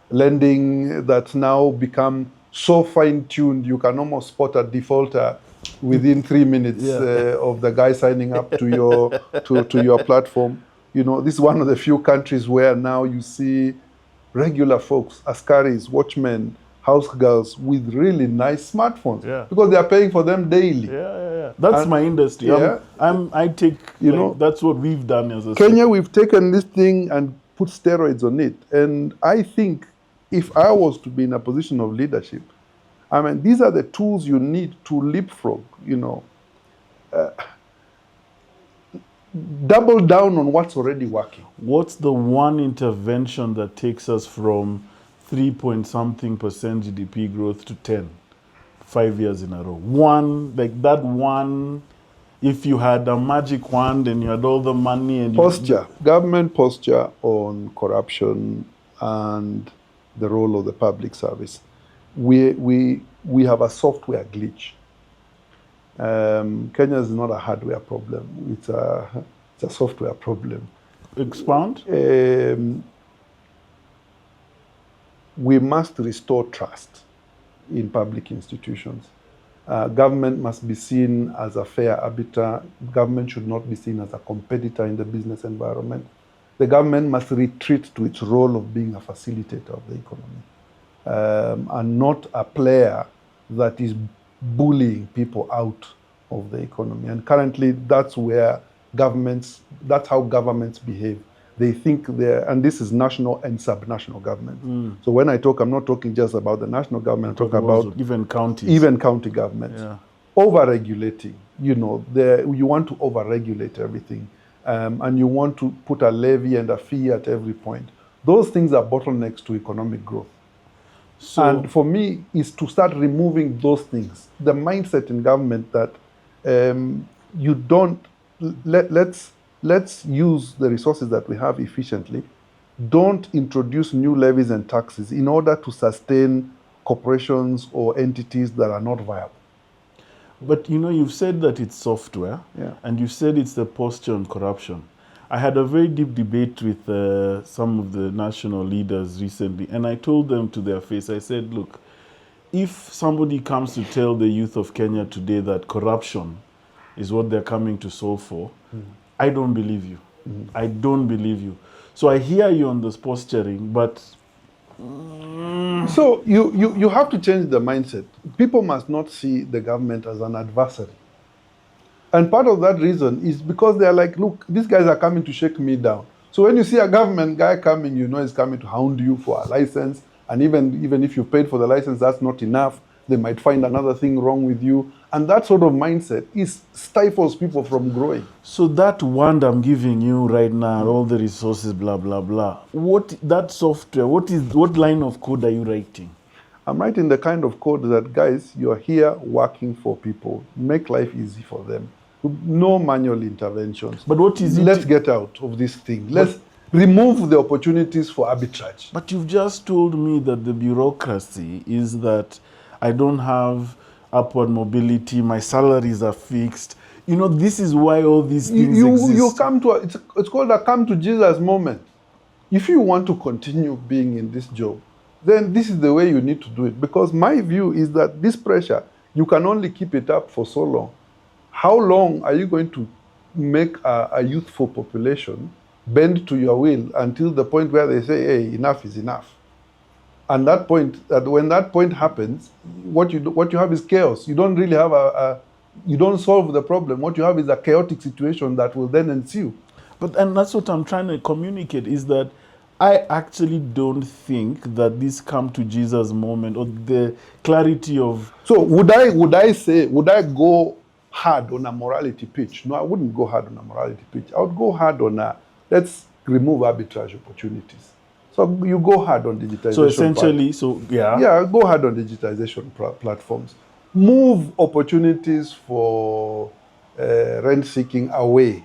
lending that's now become so fine-tuned you can almost spot a defaulter within 3 minutes of the guy signing up to your to your platform. You know, this is one of the few countries where now you see regular folks, askaris, watchmen, house girls with really nice smartphones because they are paying for them daily. That's my industry. I take, you know, that's what we've done as a Kenya. We've taken this thing and put steroids on it. And I think if I was to be in a position of leadership, I mean, these are the tools you need to leapfrog, you know. Double down on what's already working. What's the one intervention that takes us from 3-point-something% GDP growth to 10, 5 years in a row? One, like that one, if you had a magic wand and you had all the money and government posture on corruption and the role of the public service. We have a software glitch. Kenya is not a hardware problem. It's a software problem. Expound? We must restore trust in public institutions. Government must be seen as a fair arbiter. Government should not be seen as a competitor in the business environment. The government must retreat to its role of being a facilitator of the economy and not a player that is bullying people out of the economy. And currently, that's how governments behave. They think and this is national and subnational government. So when I talk, I'm not talking just about the national government, I'm talking about even counties. Even county governments. Over-regulating, you know, you want to over-regulate everything. And you want to put a levy and a fee at every point. Those things are bottlenecks to economic growth. And for me, is to start removing those things. The mindset in government that you don't, let's use the resources that we have efficiently. Don't introduce new levies and taxes in order to sustain corporations or entities that are not viable. But you know, you've said that it's software, and you said it's the posture on corruption. I had a very deep debate with some of the national leaders recently, and I told them to their face, I said, look, if somebody comes to tell the youth of Kenya today that corruption is what they're coming to solve for, I don't believe you. I don't believe you. So I hear you on this posturing, but... So you have to change the mindset. People must not see the government as an adversary. And part of that reason is because they're like, look, these guys are coming to shake me down. So when you see a government guy coming, you know he's coming to hound you for a license. And even if you paid for the license, that's not enough. They might find another thing wrong with you. And that sort of mindset stifles people from growing. So that wand I'm giving you right now, all the resources, blah, blah, blah. That software, what line of code are you writing? I'm writing the kind of code that, guys, you're here working for people. Make life easy for them. No manual interventions. But what is it? Let's get out of this thing. Let's remove the opportunities for arbitrage. But you've just told me that the bureaucracy is that I don't have upward mobility, my salaries are fixed. You know, this is why all these things exist. You come to it's called a come to Jesus moment. If you want to continue being in this job, then this is the way you need to do it. Because my view is that this pressure, you can only keep it up for so long. How long are you going to make a youthful population bend to your will until the point where they say, hey, enough is enough? And that point, that when that point happens, what you have is chaos. You don't really have you don't solve the problem. What you have is a chaotic situation that will then ensue. And that's what I'm trying to communicate, is that I actually don't think that this come to Jesus moment, or the clarity of... So would I go hard on a morality pitch? No, I wouldn't go hard on a morality pitch. I would go hard on let's remove arbitrage opportunities. So you go hard on digitization. So essentially, Yeah, go hard on digitization platforms. Move opportunities for rent seeking away.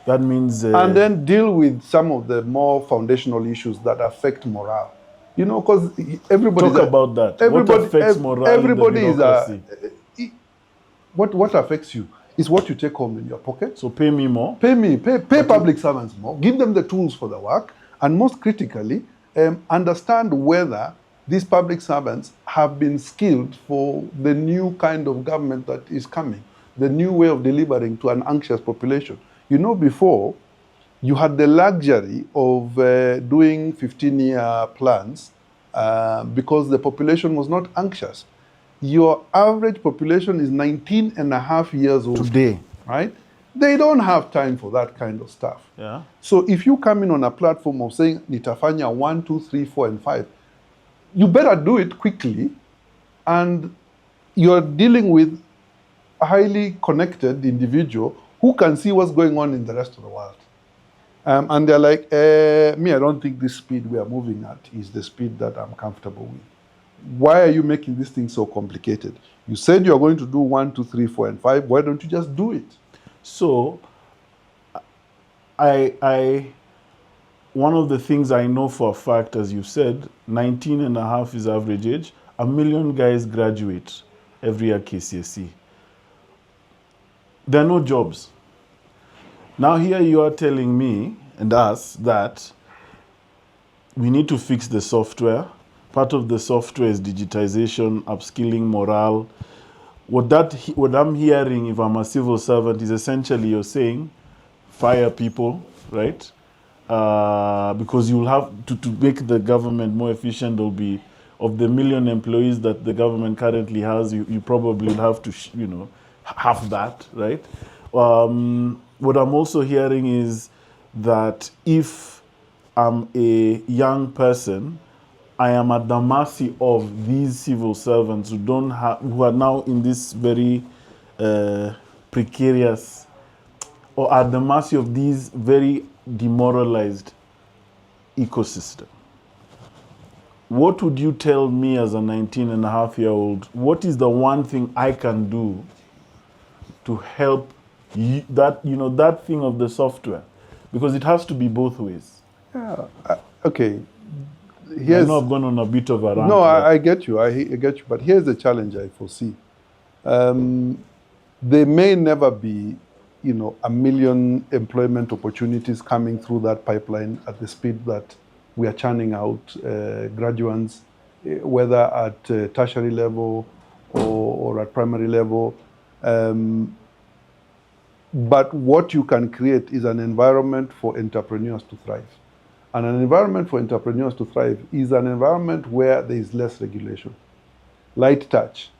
That means... and then deal with some of the more foundational issues that affect morale. You know, because everybody... Talk about that. What affects morale everybody in the bureaucracy? What affects you is what you take home in your pocket. So pay me more. Pay public servants more. Give them the tools for the work. And most critically, understand whether these public servants have been skilled for the new kind of government that is coming, the new way of delivering to an anxious population. You know, before, you had the luxury of doing 15-year plans because the population was not anxious. Your average population is 19 and a half years old today, right? They don't have time for that kind of stuff. Yeah. So if you come in on a platform of saying, nitafanya 1, 2, 3, 4, and 5, you better do it quickly, and you're dealing with a highly connected individual who can see what's going on in the rest of the world. And they're like, me, I don't think this speed we are moving at is the speed that I'm comfortable with. Why are you making this thing so complicated? You said you're going to do 1, 2, 3, 4, and 5. Why don't you just do it? So, one of the things I know for a fact, as you said, 19 and a half is average age. 1 million guys graduate every year KCSE. There are no jobs. Now here you are telling me and us that we need to fix the software. Part of the software is digitization, upskilling, morale. What I'm hearing, if I'm a civil servant, is essentially you're saying fire people, right? Because you'll have to make the government more efficient. There'll be, of the 1 million employees that the government currently has, you probably will have to, half that, right? What I'm also hearing is that if I'm a young person, I am at the mercy of these civil servants who are now in this very precarious, or at the mercy of these very demoralized ecosystem. What would you tell me as a 19-and-a-half-year-old? What is the one thing I can do to help that thing of the software? Because it has to be both ways. Yeah. Okay. I know I've gone on a bit of a rant. No, I get you. I get you. But here's the challenge I foresee. There may never be, 1 million employment opportunities coming through that pipeline at the speed that we are churning out graduates, whether at tertiary level or at primary level. But what you can create is an environment for entrepreneurs to thrive. And an environment for entrepreneurs to thrive is an environment where there is less regulation, light touch,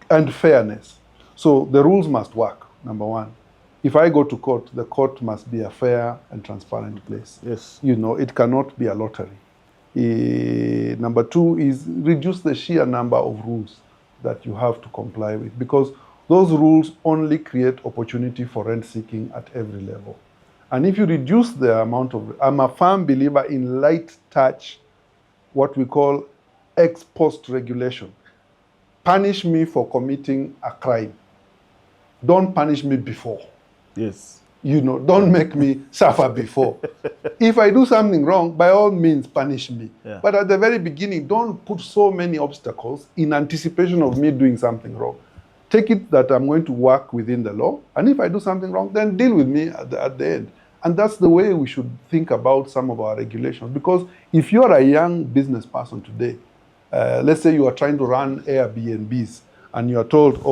and fairness. So the rules must work, number one. If I go to court, the court must be a fair and transparent place. Yes. It cannot be a lottery. Number two is reduce the sheer number of rules that you have to comply with, because those rules only create opportunity for rent seeking at every level. And if you reduce the amount of, I'm a firm believer in light touch, what we call ex post regulation. Punish me for committing a crime. Don't punish me before. Yes. don't make me suffer before. If I do something wrong, by all means, punish me. Yeah. But at the very beginning, don't put so many obstacles in anticipation of me doing something wrong. Take it that I'm going to work within the law, and if I do something wrong, then deal with me at the end. And that's the way we should think about some of our regulations. Because if you're a young business person today, let's say you are trying to run Airbnbs, and you are told,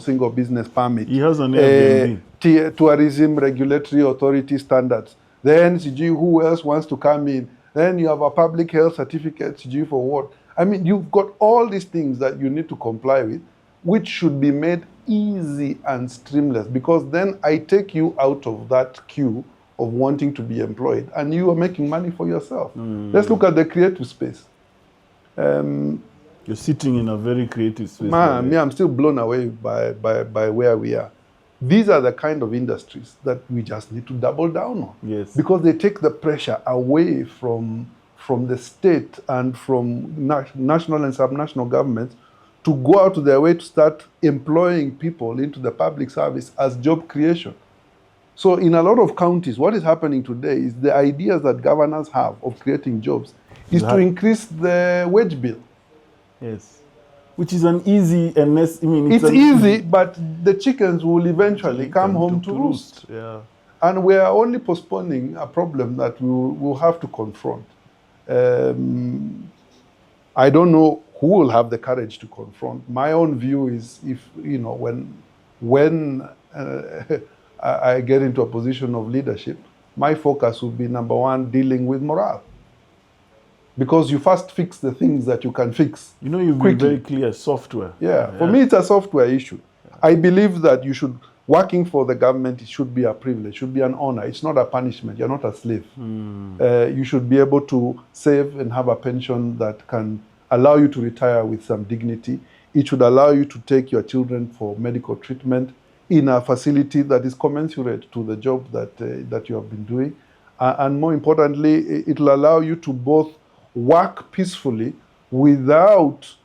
single business permit. He has an Airbnb. Tourism regulatory authority standards. Then, who else wants to come in? Then you have a public health certificate, for what? I mean, you've got all these things that you need to comply with, which should be made easy and streamless, because then I take you out of that queue of wanting to be employed, and you are making money for yourself. Let's look at the creative space. You're sitting in a very creative space. I'm still blown away by where we are. These are the kind of industries that we just need to double down on. Yes. Because they take the pressure away from the state and from national and subnational governments to go out of their way to start employing people into the public service as job creation. So in a lot of counties, what is happening today is the ideas that governors have of creating jobs is to increase the wage bill. Yes. Which is an easy and it's easy, but the chickens will eventually come home to roost. Yeah. And we are only postponing a problem that we will have to confront. I don't know who will have the courage to confront. My own view is, if when I get into a position of leadership, my focus will be, number one, dealing with morale. Because you first fix the things that you can fix. You've been very clear, software. Yeah, for me, it's a software issue. I believe that working for the government, it should be a privilege, should be an honor. It's not a punishment. You're not a slave. You should be able to save and have a pension that can allow you to retire with some dignity. It should allow you to take your children for medical treatment in a facility that is commensurate to the job that you have been doing. And more importantly, it will allow you to both work peacefully without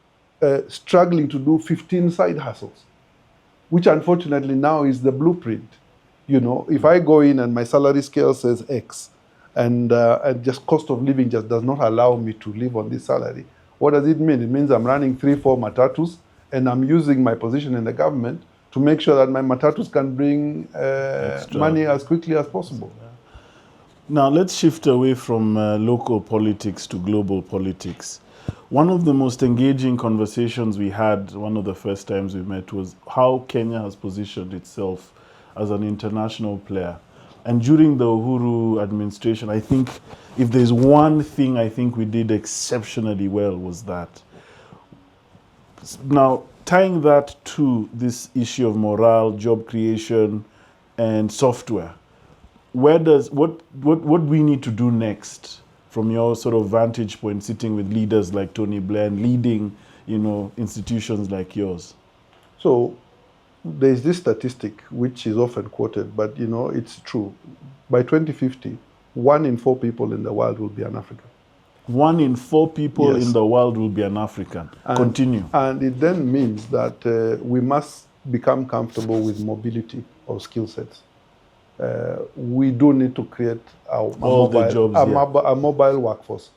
struggling to do 15 side hustles, which unfortunately now is the blueprint. If I go in and my salary scale says X, and just cost of living just does not allow me to live on this salary, what does it mean? It means I'm running 3-4 matatus, and I'm using my position in the government to make sure that my matatus can bring money as quickly as possible. Now, let's shift away from local politics to global politics. One of the most engaging conversations we had, one of the first times we met, was how Kenya has positioned itself as an international player. And during the Uhuru administration, I think if there's one thing I think we did exceptionally well was that. Now, tying that to this issue of morale, job creation, and software, what we need to do next from your sort of vantage point, sitting with leaders like Tony Blair and leading, institutions like yours? So there's this statistic which is often quoted, but it's true. By 2050, 1 in 4 people in the world will be an African. 1 in 4 people in the world will be an African. Continue. And it then means that we must become comfortable with mobility of skill sets. We do need to create a mobile workforce.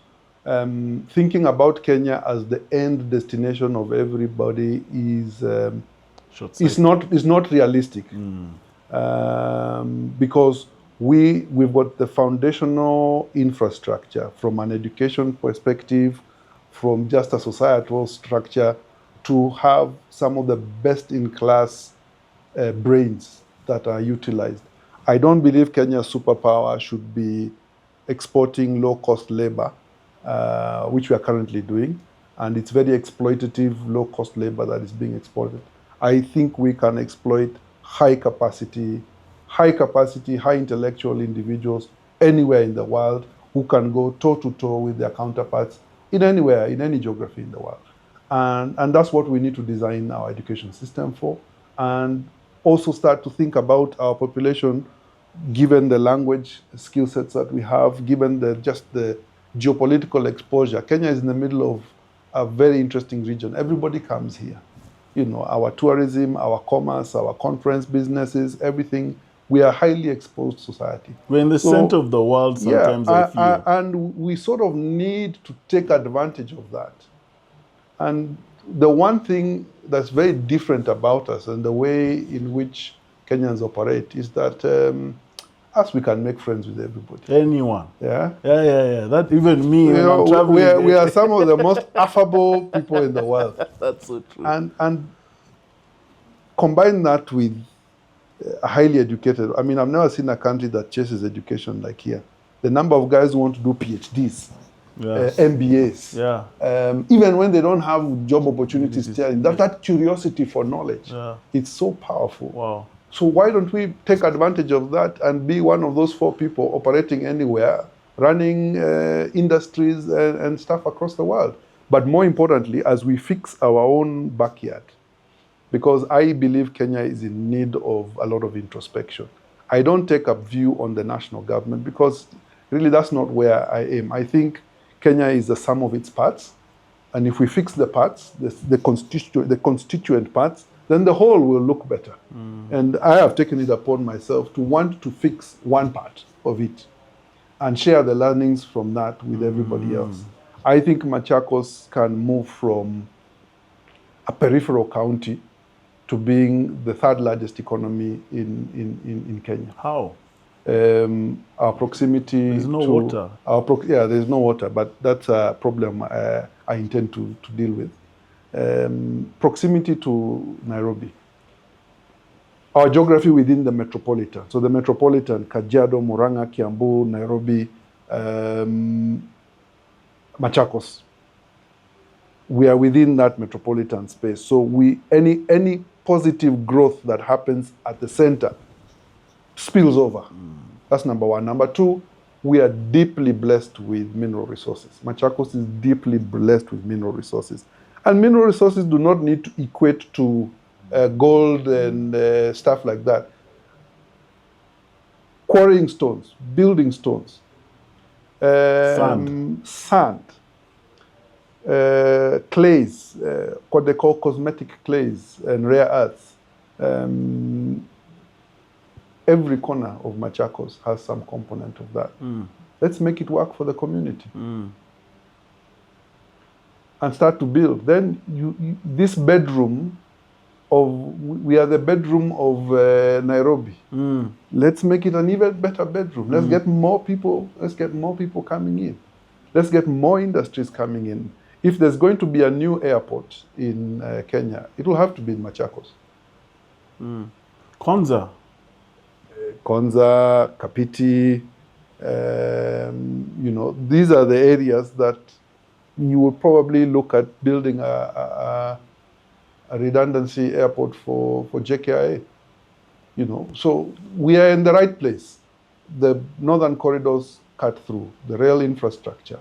Thinking about Kenya as the end destination of everybody is not realistic. Because we've got the foundational infrastructure from an education perspective, from just a societal structure, to have some of the best-in-class brains that are utilized. I don't believe Kenya's superpower should be exporting low-cost labor, which we are currently doing, and it's very exploitative, low-cost labor that is being exported. I think we can exploit high capacity, high intellectual individuals anywhere in the world who can go toe-to-toe with their counterparts in any geography in the world. And that's what we need to design our education system for, and also start to think about our population, given the language skill sets that we have, given the geopolitical exposure. Kenya is in the middle of a very interesting region. Everybody comes here. Our tourism, our commerce, our conference businesses, everything We are a highly exposed society. We're in the center of the world sometimes, I feel. And we sort of need to take advantage of that. And the one thing that's very different about us and the way in which Kenyans operate is that us, we can make friends with everybody. Anyone. Yeah? Yeah. That even me, when I'm traveling. We are some of the most affable people in the world. That's so true. And combine that with a highly educated, I mean, I've never seen a country that chases education like here. The number of guys who want to do PhDs, MBAs, even when they don't have job opportunities, that curiosity for knowledge, it's so powerful. Wow. So why don't we take advantage of that and be one of those 4 people operating anywhere, running industries and stuff across the world? But more importantly, as we fix our own backyard, because I believe Kenya is in need of a lot of introspection. I don't take a view on the national government because really that's not where I aim. I think Kenya is the sum of its parts. And if we fix the parts, the constituent parts, then the whole will look better. And I have taken it upon myself to want to fix one part of it and share the learnings from that with everybody else. I think Machakos can move from a peripheral county to being the 3rd largest economy in Kenya. How? Our proximity. There's no water. There's no water, but that's a problem I intend to deal with. Proximity to Nairobi. Our geography within the metropolitan. So the metropolitan, Kajiado, Murang'a, Kiambu, Nairobi, Machakos. We are within that metropolitan space. So any positive growth that happens at the center spills over. That's number 1. Number 2, we are deeply blessed with mineral resources. Machakos is deeply blessed with mineral resources. And mineral resources do not need to equate to gold and stuff like that. Quarrying stones, building stones, sand, clays, what they call cosmetic clays and rare earths. Every corner of Machakos has some component of that. Let's make it work for the community. And start to build. Then this bedroom we are the bedroom of Nairobi. Let's make it an even better bedroom. Let's get more people. Let's get more people coming in. Let's get more industries coming in. If there's going to be a new airport in Kenya, it will have to be in Machakos. Konza, Kapiti, these are the areas that you will probably look at building a redundancy airport for JKIA. So we are in the right place. The northern corridors cut through the rail infrastructure.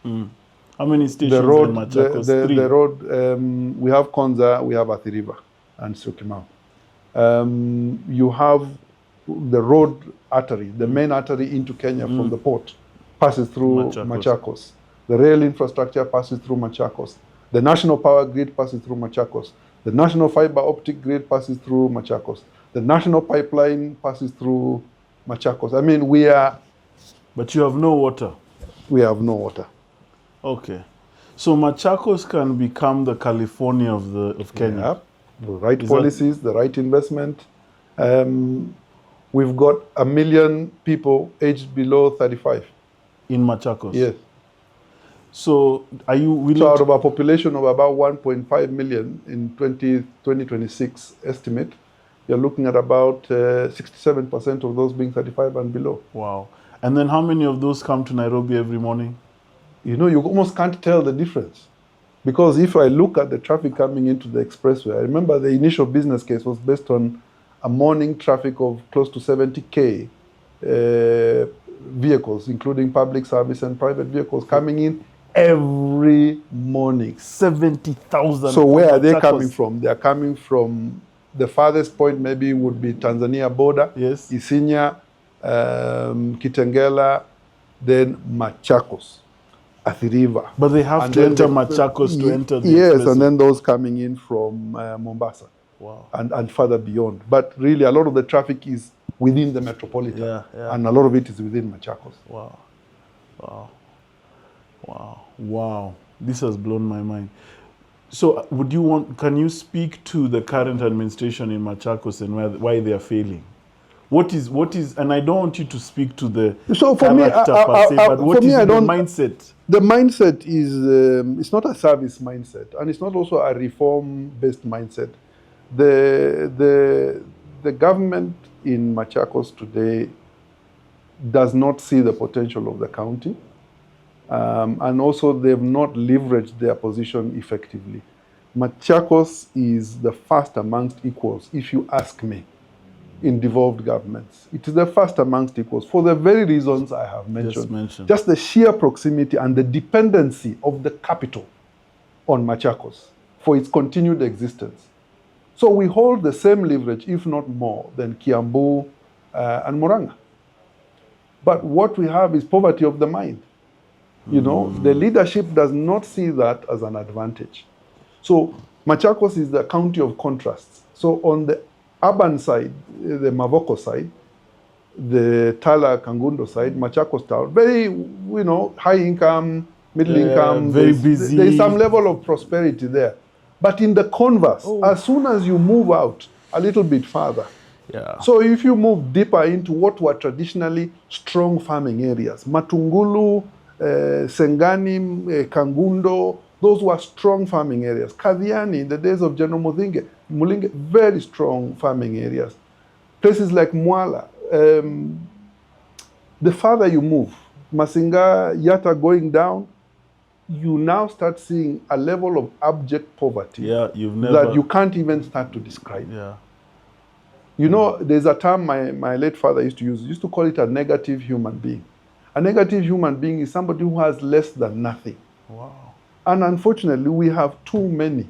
How many stations in Machakos? The road, we have Konza, we have Athi River and Syokimau. You have the road artery, the main artery into Kenya from the port, passes through Machakos. The rail infrastructure passes through Machakos. The national power grid passes through Machakos. The national fiber optic grid passes through Machakos. The national pipeline passes through Machakos. I mean, we are... But you have no water. We have no water. Okay. So Machakos can become the California of Kenya. Yeah. The right policies, the right investment. We've got 1 million people aged below 35. In Machakos? Yes. So are you willing So out of a population of about 1.5 million in 2026 estimate, you're looking at about 67% of those being 35 and below. Wow. And then how many of those come to Nairobi every morning? You almost can't tell the difference. Because if I look at the traffic coming into the expressway, I remember the initial business case was based on a morning traffic of close to 70K vehicles, including public service and private vehicles, coming in every morning. 70,000. So where are they coming from? They are coming from the farthest point maybe would be Tanzania border, yes, Isinya, Kitengela, then Machakos, Athi River. But they have to enter Machakos to enter the Yes, and then those coming in from Mombasa. Wow. And further beyond. But really a lot of the traffic is within the metropolitan. Yeah, yeah. And a lot of it is within Machakos. Wow. Wow. Wow. Wow. This has blown my mind. So can you speak to the current administration in Machakos and why they are failing? What is, and I don't want you to speak to the so for character me, per se, but what is the mindset? The mindset is, it's not a service mindset, and it's not also a reform-based mindset. The government in Machakos today does not see the potential of the county, and also they've not leveraged their position effectively. Machakos is the first amongst equals, if you ask me, in devolved governments. It is the first amongst equals for the very reasons I have mentioned. Just the sheer proximity and the dependency of the capital on Machakos for its continued existence. So we hold the same leverage, if not more, than Kiambu and Murang'a. But what we have is poverty of the mind. You know, the leadership does not see that as an advantage. So Machakos is the county of contrasts. So on the urban side, the Mavoko side, the Tala Kangundo side, Machakos town, very, you know, high income, middle income, very busy. There's some level of prosperity there. But in the converse, as soon as you move out a little bit further, so if you move deeper into what were traditionally strong farming areas, Matungulu, Sengani, Kangundo, those were strong farming areas. Kadhiani, in the days of General Mulinge, very strong farming areas. Places like Mwala, the farther you move, Masinga, Yatta going down, you now start seeing a level of abject poverty that you can't even start to describe. You know, there's a term my late father used to use. He used to call it a negative human being. A negative human being is somebody who has less than nothing. Wow. And unfortunately, we have too many.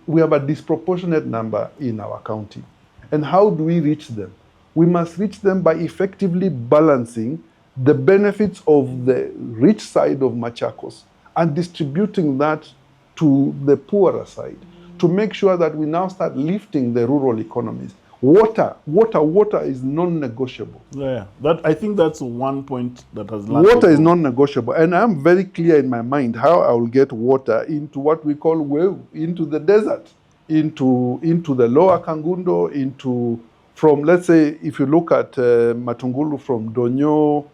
We have a disproportionate number in our county. And how do we reach them? We must reach them by effectively balancing the benefits of the rich side of Machakos and distributing that to the poorer side to make sure that we now start lifting the rural economies. Water is non-negotiable. I think that's one point that has landed. Water is non-negotiable, and I'm very clear in my mind how I will get water into what we call into the desert, into the lower Kangundo, from, let's say, if you look at Matungulu from Donyo,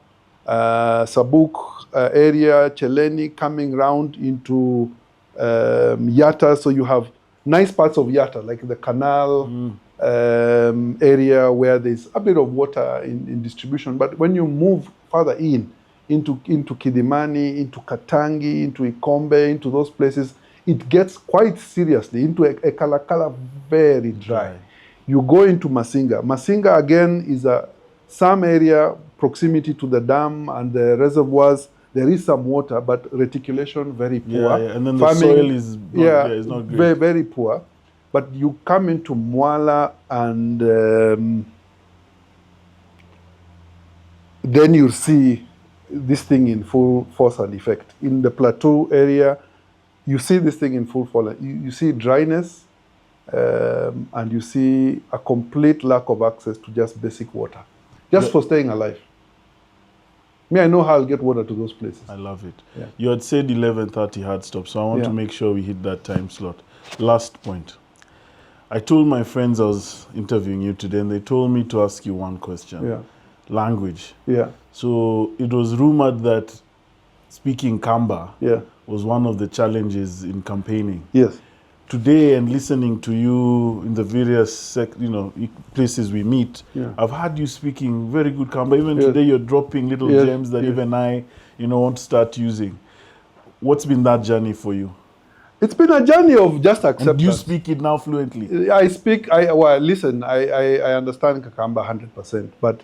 Sabuk area, Cheleni, coming round into Yatta, so you have nice parts of Yatta, like the canal, area where there's a bit of water in distribution. But when you move further into Kidimani, into Katangi, into Ikombe, into those places, it gets quite seriously into Ekalakala, very dry. You go into Masinga. Masinga, again, is some area proximity to the dam and the reservoirs. There is some water, but reticulation very poor. And then the soil is not great. Very, very poor. But you come into Mwala and then you see this thing in full force and effect. In the plateau area, you see this thing in full force. You see dryness and you see a complete lack of access to just basic water, just for staying alive. I know how I'll get water to those places. I love it. You had said 11:30 hard stop, so I want to make sure we hit that time slot. Last point. I told my friends I was interviewing you today, and they told me to ask you one question. Language. So it was rumored that speaking Kamba was one of the challenges in campaigning. Today, and listening to you in the various places we meet, I've heard you speaking very good Kamba. Even today, you're dropping little gems that even I, want to start using. What's been that journey for you? It's been a journey of just acceptance. And do you speak it now fluently? I understand Kakamba 100%, but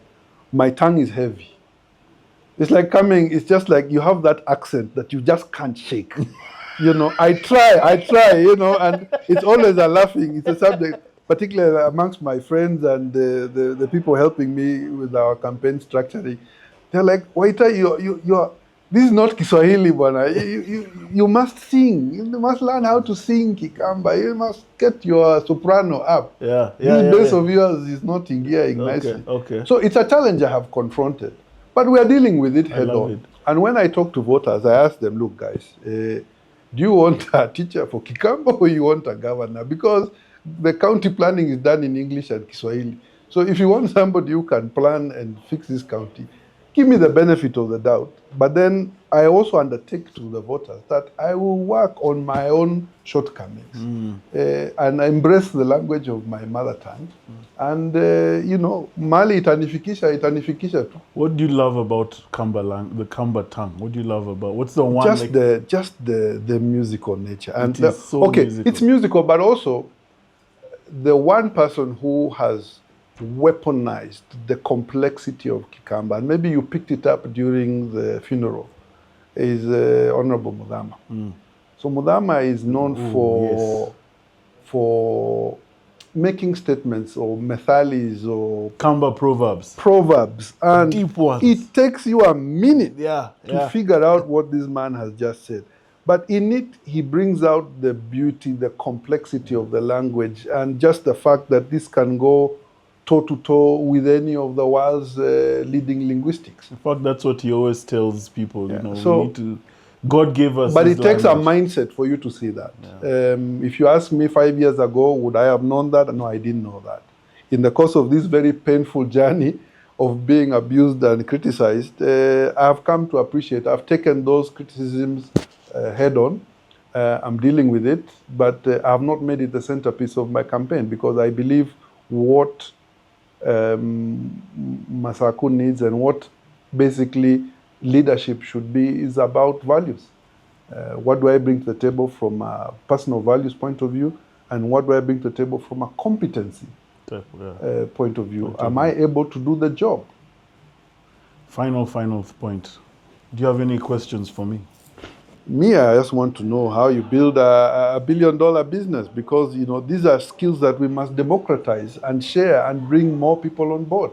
my tongue is heavy. It's like it's just like you have that accent that you just can't shake. I try, and it's always a laughing. It's a subject, particularly amongst my friends and the people helping me with our campaign structuring. They're like, Waita, This is not Kiswahili, bwana. You must sing. You must learn how to sing Kikamba. You must get your soprano up. This bass of yours is not gearing nicely. So it's a challenge I have confronted. But we are dealing with it head on. And when I talk to voters, I ask them, look, guys, do you want a teacher for Kikamba or you want a governor? Because the county planning is done in English and Kiswahili. So if you want somebody who can plan and fix this county, give me the benefit of the doubt. But then I also undertake to the voters that I will work on my own shortcomings and embrace the language of my mother tongue. And, Mali itanifikisha tu. What do you love about the Kamba tongue? What do you love about, what's the one? Just the musical nature. And it is so musical. It's musical, but also the one person who has weaponized the complexity of Kikamba, and maybe you picked it up during the funeral, is Honorable Mudama. So Mudama is known for making statements or methalis or Kamba proverbs and deep ones. It takes you a minute to figure out what this man has just said. But in it, he brings out the beauty, the complexity of the language, and just the fact that this can go toe-to-toe with any of the world's leading linguistics. In fact, that's what he always tells people, so, we need to, God gave us but this it takes language. A mindset for you to see that. If you asked me 5 years ago, would I have known that? No, I didn't know that. In the course of this very painful journey of being abused and criticized, I've come to appreciate, I've taken those criticisms head on. I'm dealing with it, but I have not made it the centerpiece of my campaign because I believe what Masaku needs and what basically leadership should be is about values. What do I bring to the table from a personal values point of view, and what do I bring to the table from a competency point of view? Am I able to do the job? Final point. Do you have any questions for me? Me, I just want to know how you build a billion-dollar business, because these are skills that we must democratize and share and bring more people on board.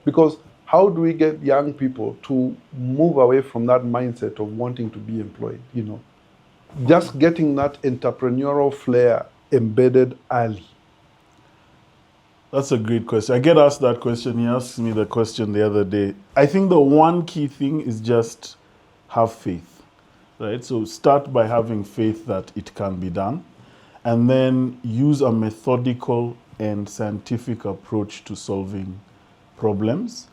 Because how do we get young people to move away from that mindset of wanting to be employed? Just getting that entrepreneurial flair embedded early. That's a great question. I get asked that question. He asked me the question the other day. I think the one key thing is just have faith. Right? So start by having faith that it can be done, and then use a methodical and scientific approach to solving problems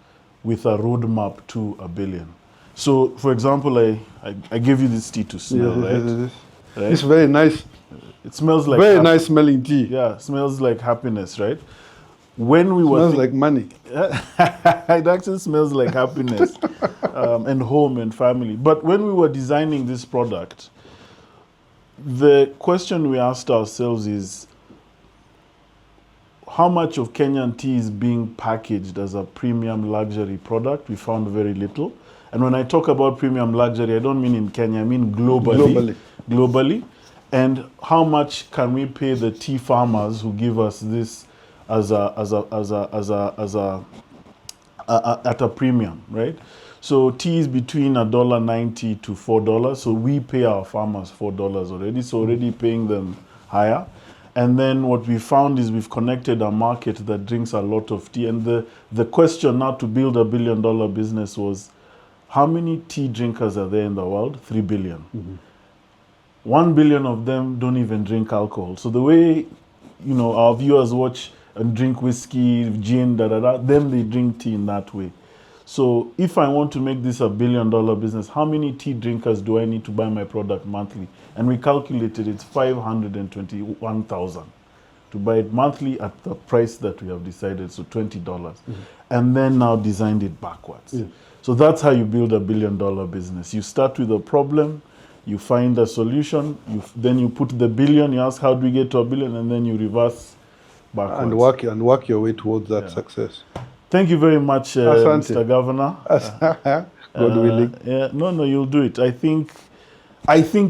with a roadmap to $1 billion. So, for example, I gave you this tea to smell, right? It's very nice. It smells like very nice smelling tea. Yeah, smells like happiness, right? When we smells like money. It actually smells like happiness and home and family. But when we were designing this product, the question we asked ourselves is, how much of Kenyan tea is being packaged as a premium luxury product? We found very little. And when I talk about premium luxury, I don't mean in Kenya, I mean globally. And how much can we pay the tea farmers who give us this at a premium, right? So tea is between $1.90 to $4. So we pay our farmers $4 already. So already paying them higher. And then what we found is we've connected a market that drinks a lot of tea. And the question now to build $1 billion business was, how many tea drinkers are there in the world? 3 billion. 1 billion of them don't even drink alcohol. So the way, our viewers watch and drink whiskey, gin, them they drink tea in that way. So if I want to make this $1 billion business, how many tea drinkers do I need to buy my product monthly? And we calculated it's 521,000 to buy it monthly at the price that we have decided, so $20. And then now designed it backwards. So that's how you build $1 billion business. You start with a problem, you find a solution, then you put the billion, you ask how do we get to $1 billion, and then you reverse backwards. And work your way towards that success. Thank you very much, Mr. Governor. God willing. No, you'll do it. I think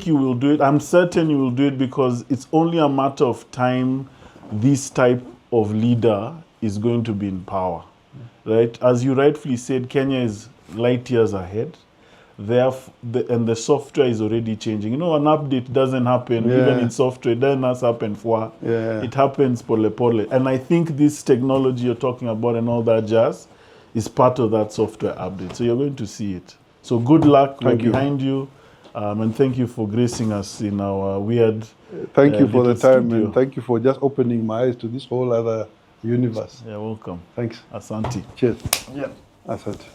you will do it. I'm certain you will do it, because it's only a matter of time this type of leader is going to be in power, right? As you rightfully said, Kenya is light years ahead. and the software is already changing. You know, an update doesn't happen even in software. It doesn't happen for. It happens pole pole. And I think this technology you're talking about and all that jazz is part of that software update. So you're going to see it. So good luck. We're behind you. And thank you for gracing us in our weird. Thank you for the time, studio. and thank you for just opening my eyes to this whole other universe. You're welcome. Thanks. Asante. Cheers. Yeah. Asante.